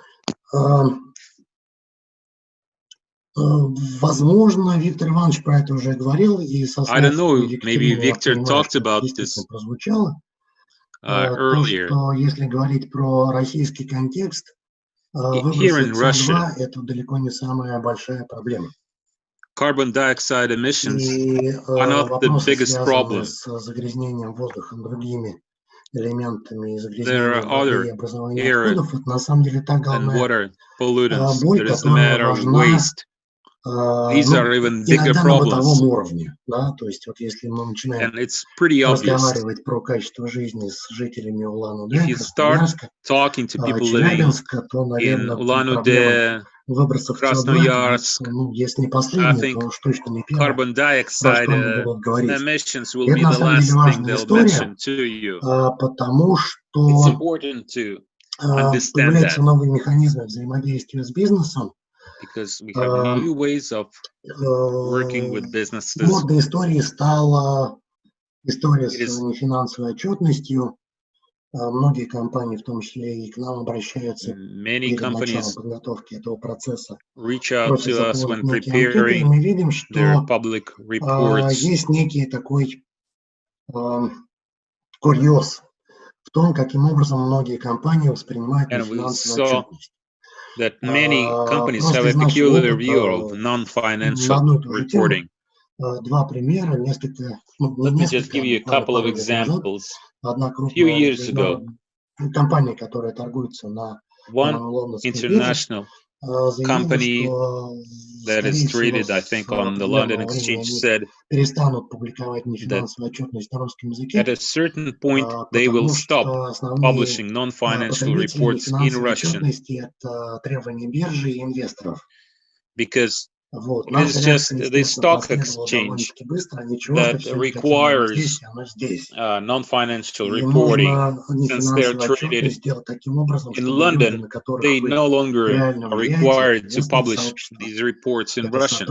Возможно, Виктор Иванович про это уже говорил, и I don't know, maybe Victor talked about this earlier. Что, если говорить про российский контекст, here in Russia, это далеко не самая большая проблема. Carbon dioxide emissions are not the biggest problem. С загрязнением воздуха другими элементами there are other air на самом деле та and water pollutants. There is the matter of waste. These are even bigger problems. Уровне, да? То есть, вот если мы начинаем and it's pretty obvious. Разговаривать про качество жизни с жителями Улан-Удэ, if you start talking to people living in Ulan-Ude, Krasnoyarsk, I think carbon dioxide emissions will be the last thing they'll mention to you. It's important to understand that. Новые механизмы взаимодействия с бизнесом. Because we have new ways of working with businesses. Модной историей стала история с нефинансовой отчетностью. Многие компании, в том числе и к нам, обращаются перед началом подготовки этого процесса. Reach out to us when preparing their public reports. Есть некий такой курьез в том, каким образом многие компании воспринимают нефинансовую отчетность. That many companies have a peculiar view of non-financial reporting. Два примера, несколько. Let me just give you a couple of examples. A few years ago, компания, которая торгуется на one international company that is traded, I think, on the London Exchange said that at a certain point they will stop publishing non-financial reports in Russian because it's just the stock exchange that requires non-financial reporting. Since they're traded in London, they no longer are required to publish these reports in Russian.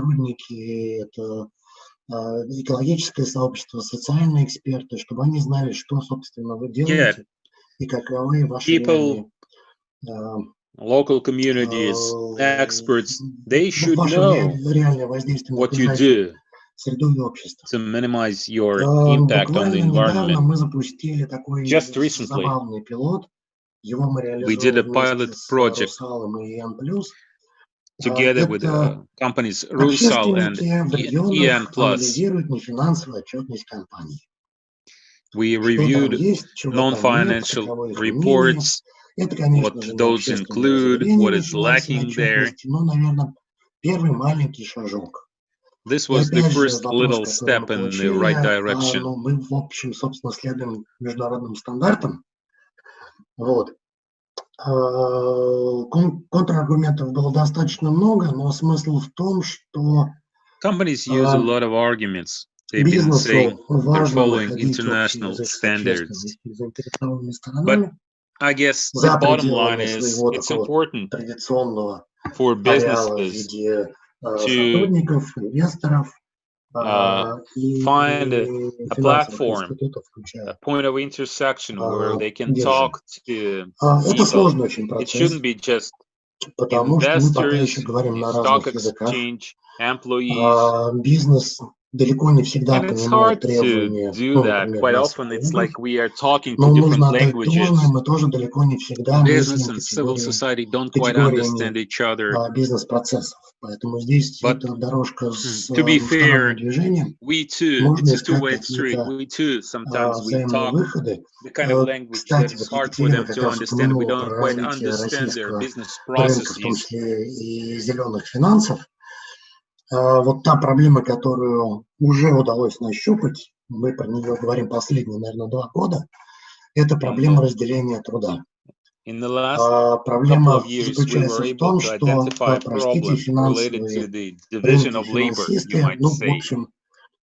Экологическое сообщество, социальные эксперты, чтобы они знали, что, собственно, вы делаете и каковы ваши реальные local communities, experts, they should know what you do to minimize your impact on the environment. Just recently, we did a pilot project together with companies Rusal and EN+. We reviewed non-financial reports Это, конечно what же, не those общественное include, заявление what на is финансовой lacking there. отчетности, но, наверное, первый маленький шажок. This И was the опять же, first вопрос, little который мы step in the получили, right direction. ну, мы, в общем, собственно, следуем международным стандартам. Вот. Контраргументов было достаточно много, но смысл в том, что Companies use a lot of arguments. They've been saying they're following international standards. But I guess the bottom line is it's important for businesses to find a platform, a point of intersection where they can talk to people. It shouldn't be just investors, stock exchange, employees. And it's hard to do that. Quite often it's like we are talking to different languages. Business and civil society don't quite understand each other. But to be fair, we too, it's a two-way street. We too, sometimes we talk the kind of language that is hard for them to understand. We don't quite understand their business processes. Вот та проблема, которую уже удалось нащупать, мы про нее говорим последние, наверное, 2 года, это проблема разделения труда. Проблема заключается в том, что, простите, финансисты, ну, в общем,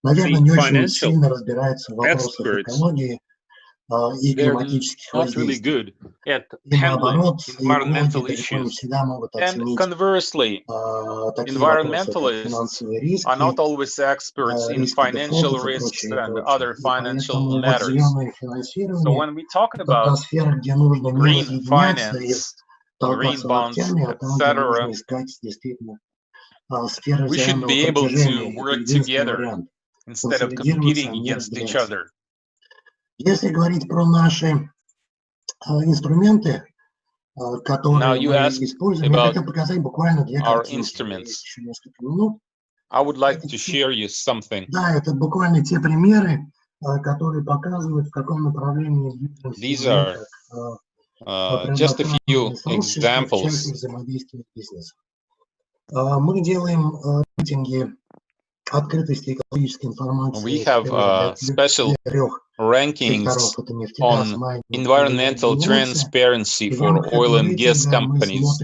наверное, не очень сильно разбираются в вопросах экологии и климатических воздействий. И наоборот, экологи далеко не всегда могут оценить такие вопросы, как финансовый риск, риски дефолтов и прочее. Поэтому вот зеленое финансирование — это та сфера, где нужно не разъединяться и толкаться локтями, а там, где нужно искать действительно сферы взаимного притяжения. Это единственный вариант. Консолидироваться, а не разделяться. Если говорить про наши инструменты, которые мы используем, я хотел показать буквально 2 картинки. Еще несколько минут. I would like to share you something. Да, это буквально те примеры, которые показывают, в каком направлении These are just a few examples. Взаимодействия с бизнесом. Мы делаем рейтинги открытости экологической информации. We have special rankings on environmental transparency for oil and gas companies.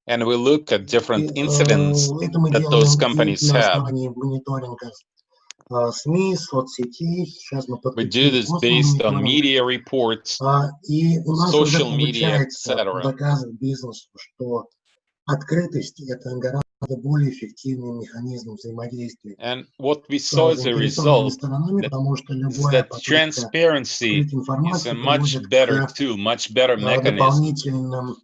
And we look at different incidents that those companies have. We do this based on media reports, social media, etc. And what we saw as a result is that transparency is a much better tool, much better mechanism.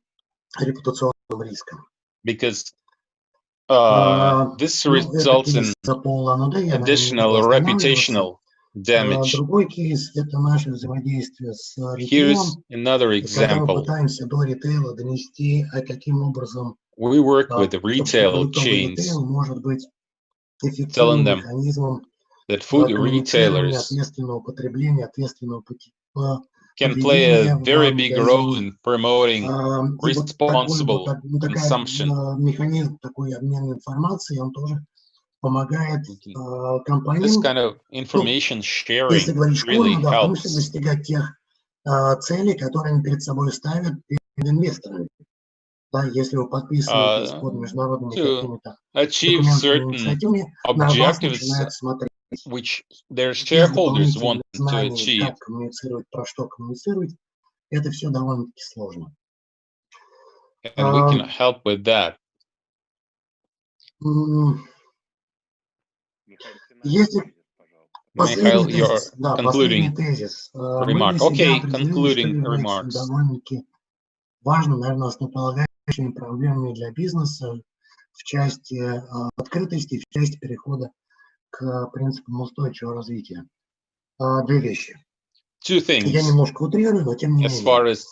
Because this results in additional reputational damage. Here's another example. We work with retail chains, telling them that food retailers can play a very big role in promoting responsible consumption. This kind of information sharing really helps. To achieve certain objectives which their shareholders want to achieve. And we can help with that. Mikhail, your concluding remark. Okay, concluding remarks. Важно, наверное, основополагающими проблемами для бизнеса в части открытости, в части перехода к принципам устойчивого развития. 2 вещи. Two things. Я немножко утрирую, но тем не менее. As far as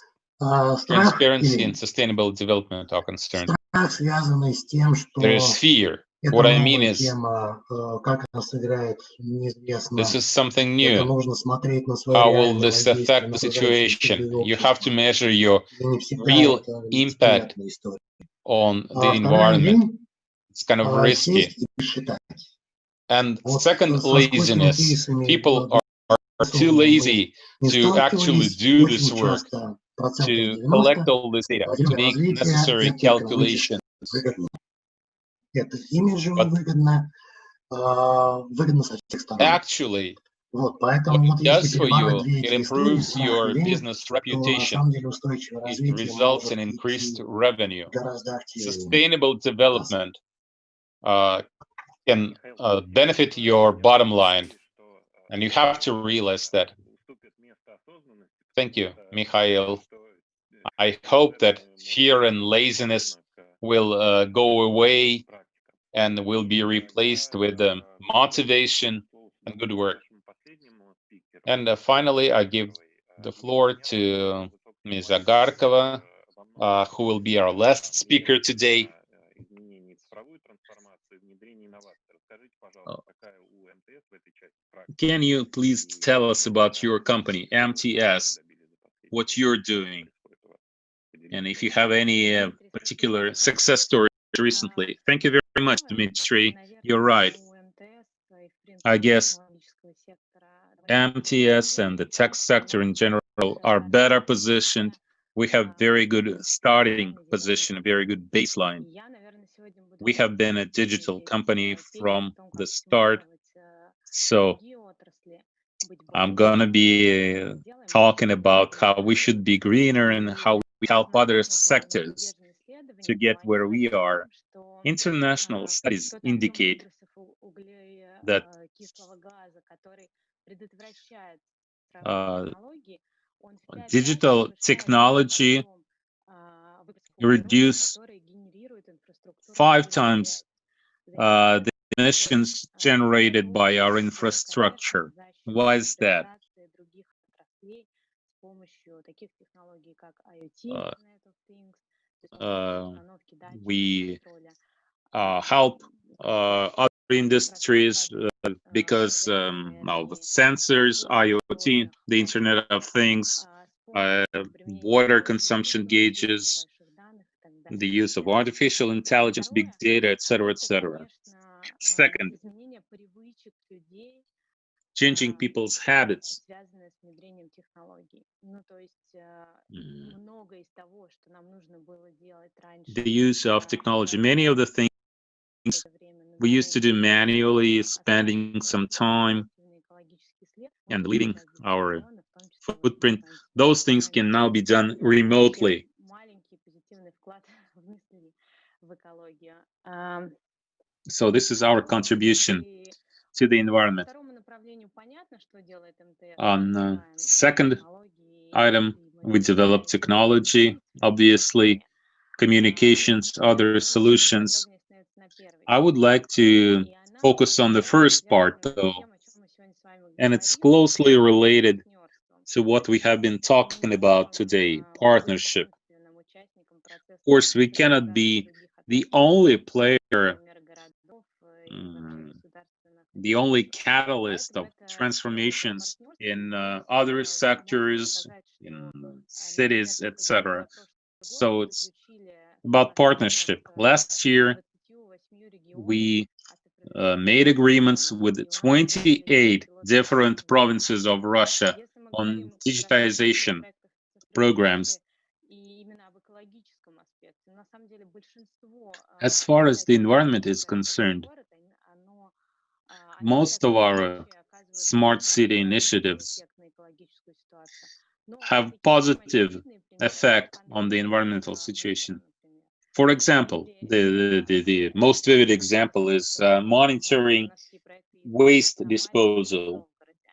transparency and sustainable development are concerned, страх, связанный с тем, что there is fear What I mean is, как она сыграет, неизвестно. this is something Это new. нужно смотреть на свое How will реальное this воздействие affect на the окружающую situation? среду и You have to общество. measure your И не всегда real это impact лицеприятная история. on the Вторая environment. лень It's kind of risky. сесть и считать. And Вот second, со сколькими laziness. кейсами People are too lazy to actually do this work, to collect all this data, to make necessary calculations. Выгодно. Это имиджево But выгодно, выгодно со всех сторон. actually, Вот, what поэтому it вот если does for перебороть you, две it эти истории, improves страх и your лень, business то на reputation. самом деле устойчивое It развитие results может in increased идти revenue. гораздо активнее. Sustainable development can benefit your bottom line. And you have to realize that. Thank you, Mikhail. I hope that fear and laziness will go away and will be replaced with motivation and good work. And finally, I give the floor to Ms. Agarkova, who will be our last speaker today. Can you please tell us about your company, MTS, what you're doing, and if you have any particular success stories recently? Thank you very much, Dmitry. You're right. I guess MTS and the tech sector in general are better positioned. We have very good starting position, a very good baseline. We have been a digital company from the start. So I'm gonna be talking about how we should be greener and how we help other sectors to get where we are. International studies indicate that digital technology reduce 5 times the emissions generated by our infrastructure. Why is that? We help other industries because now the sensors, IoT, the Internet of Things, water consumption gauges, the use of artificial intelligence, big data, etc., etc. Second, changing people's habits. The use of technology. Many of the things we used to do manually, spending some time and leaving our footprint, those things can now be done remotely. So this is our contribution to the environment. On the second item, we develop technology, obviously, communications, other solutions. I would like to focus on the first part, though, and it's closely related to what we have been talking about today, partnership. Of course, we cannot be the only player, the only catalyst of transformations in other sectors, in cities, etc. So it's about partnership. Last year, we made agreements with 28 different provinces of Russia on digitization programs. As far as the environment is concerned, most of our smart city initiatives have positive effect on the environmental situation. For example, the most vivid example is monitoring waste disposal.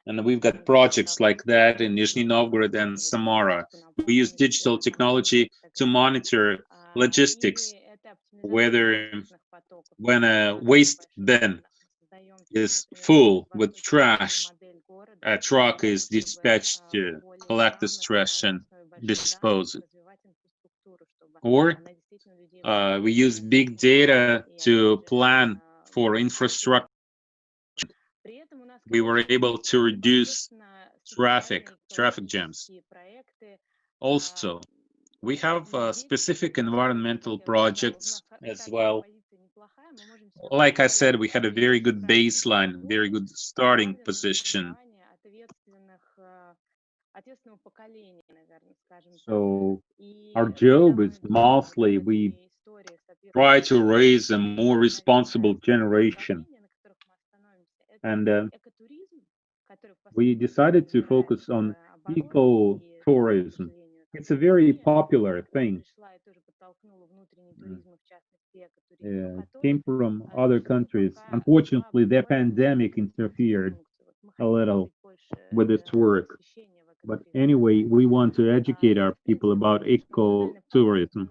And we've got projects like that in Nizhny Novgorod and Samara. We use digital technology to monitor logistics, whether when a waste bin is full with trash, a truck is dispatched to collect this trash and dispose it. Or we use big data to plan for infrastructure. We were able to reduce traffic jams. Also, we have specific environmental projects as well. Like I said, we had a very good baseline, very good starting position. So our job is mostly we try to raise a more responsible generation. And we decided to focus on eco-tourism. It's a very popular thing. It came from other countries. Unfortunately, the pandemic interfered a little with this work. But anyway, we want to educate our people about eco-tourism.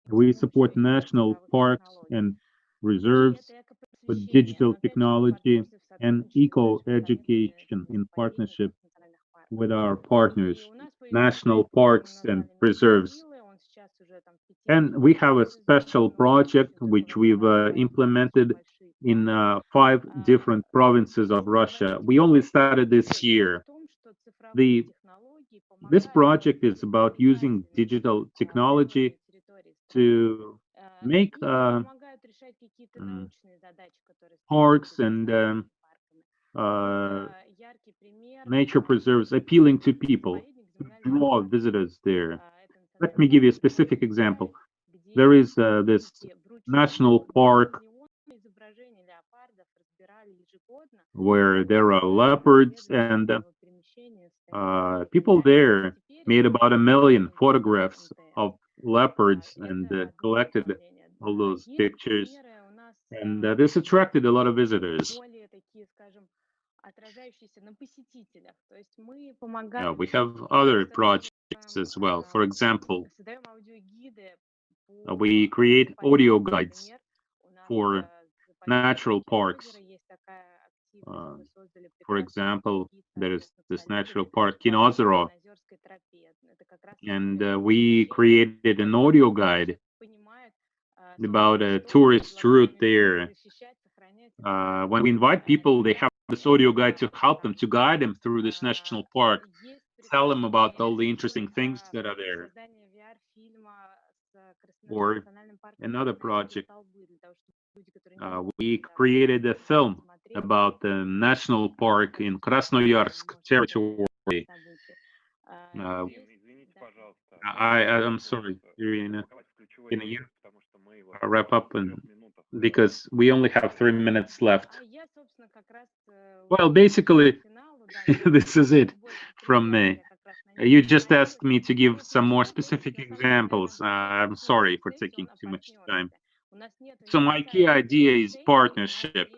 We support national parks and reserves with digital technology and eco-education in partnership with our partners, national parks and reserves. And we have a special project which we've implemented in 5 different provinces of Russia. We only started this year. This project is about using digital technology to make parks and nature preserves appealing to people, to draw visitors there. Let me give you a specific example. There is this national park where there are leopards, and people there made about 1 million photographs of leopards and collected all those pictures. And this attracted a lot of visitors. We have other projects as well. For example, we create audio guides for natural parks. For example, there is this natural park in Ozero, and we created an audio guide about a tourist route there. When we invite people, they have this audio guide to help them, to guide them through this national park, tell them about all the interesting things that are there. Or another project, we created a film about the national park in Krasnoyarsk territory. I'm sorry, Irina. Can you wrap up? Because we only have 3 minutes left. Well, basically, this is it from me. You just asked me to give some more specific examples. I'm sorry for taking too much time. So my key idea is partnership.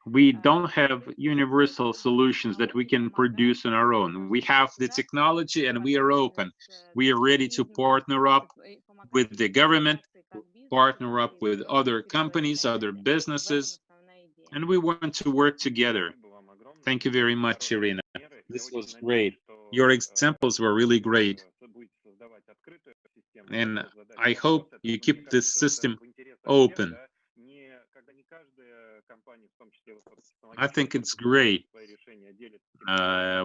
We don't have universal solutions that we can produce on our own. We have the technology and we are open. We are ready to partner up with the government, partner up with other companies, other businesses, and we want to work together. Thank you very much, Irina. This was great. Your examples were really great. And I hope you keep this system open. I think it's great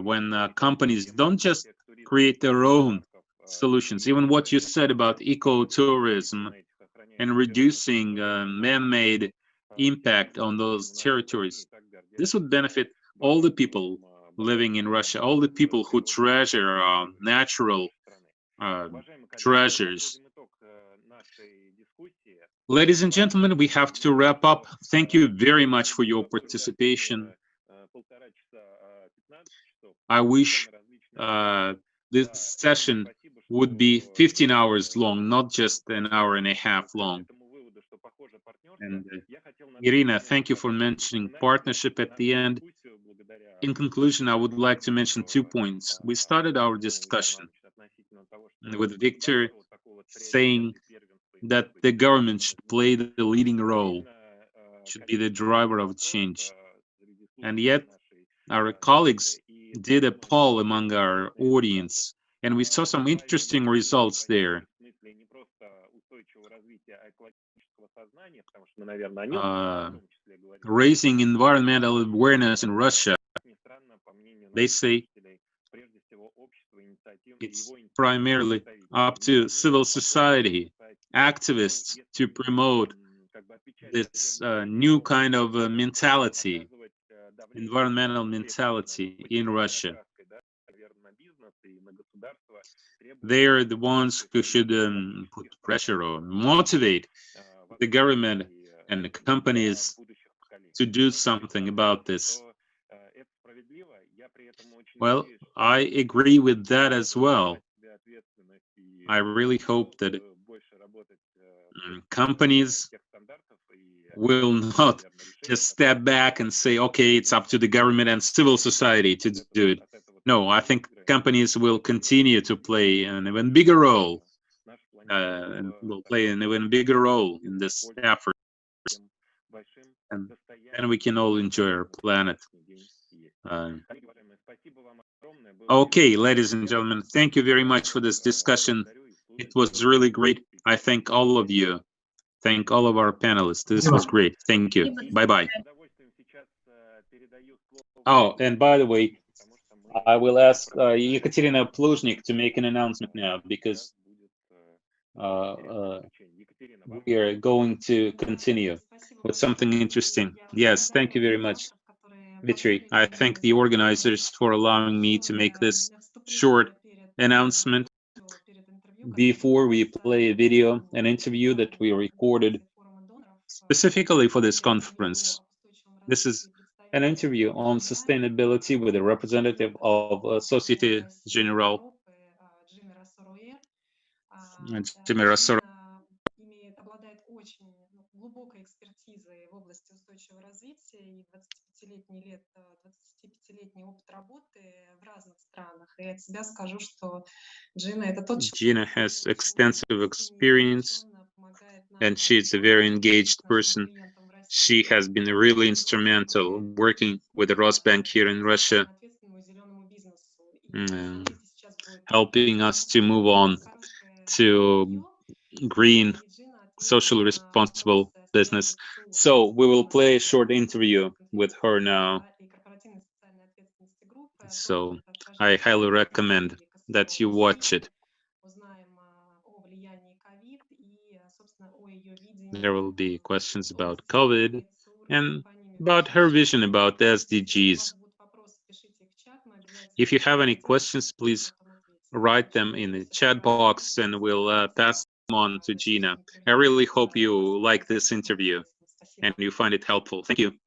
when companies don't just create their own solutions. Even what you said about eco-tourism and reducing man-made impact on those territories. This would benefit all the people living in Russia, all the people who treasure natural treasures. Ladies and gentlemen, we have to wrap up. Thank you very much for your participation. I wish this session would be 15 hours long, not just an hour and a half long. And Irina, thank you for mentioning partnership at the end. In conclusion, I would like to mention 2 points. We started our discussion with Victor saying that the government should play the leading role, should be the driver of change. And yet, our colleagues did a poll among our audience, and we saw some interesting results there. raising environmental awareness in Russia. They say it's primarily up to civil society, activists, to promote this new kind of mentality, environmental mentality in Russia. They are the ones who should put pressure or motivate the government and the companies to do something about this. Well, I agree with that as well. I really hope that companies will not just step back and say, okay, it's up to the government and civil society to do it. No, I think companies will continue to play an even bigger role, and will play an even bigger role in this effort. And we can all enjoy our planet. Okay, ladies and gentlemen, thank you very much for this discussion. It was really great. I thank all of you. Thank all of our panelists. This was great. Thank you. Bye-bye. Oh, and by the way, I will ask Ekaterina Pluzhnik to make an announcement now, because we are going to continue with something interesting. Yes, thank you very much, Dmitry. I thank the organizers for allowing me to make this short announcement before we play a video, an interview that we recorded specifically for this conference. This is an interview on sustainability with a representative of Société Générale, Jimmy Soroyer. Обладает очень глубокой экспертизой в области устойчивого развития и 25-летний опыт работы в разных странах. И от себя скажу, что Gina это тот человек, Gina has extensive experience, and she's a very engaged person. She has been really instrumental working with the Rosbank here in Russia, helping us to move on to green, socially responsible business. So we will play a short interview with her now. So I highly recommend that you watch it. There will be questions about COVID and about her vision about the SDGs. If you have any questions, please write them in the chat box and we'll pass them on to Gina. I really hope you like this interview and you find it helpful. Thank you.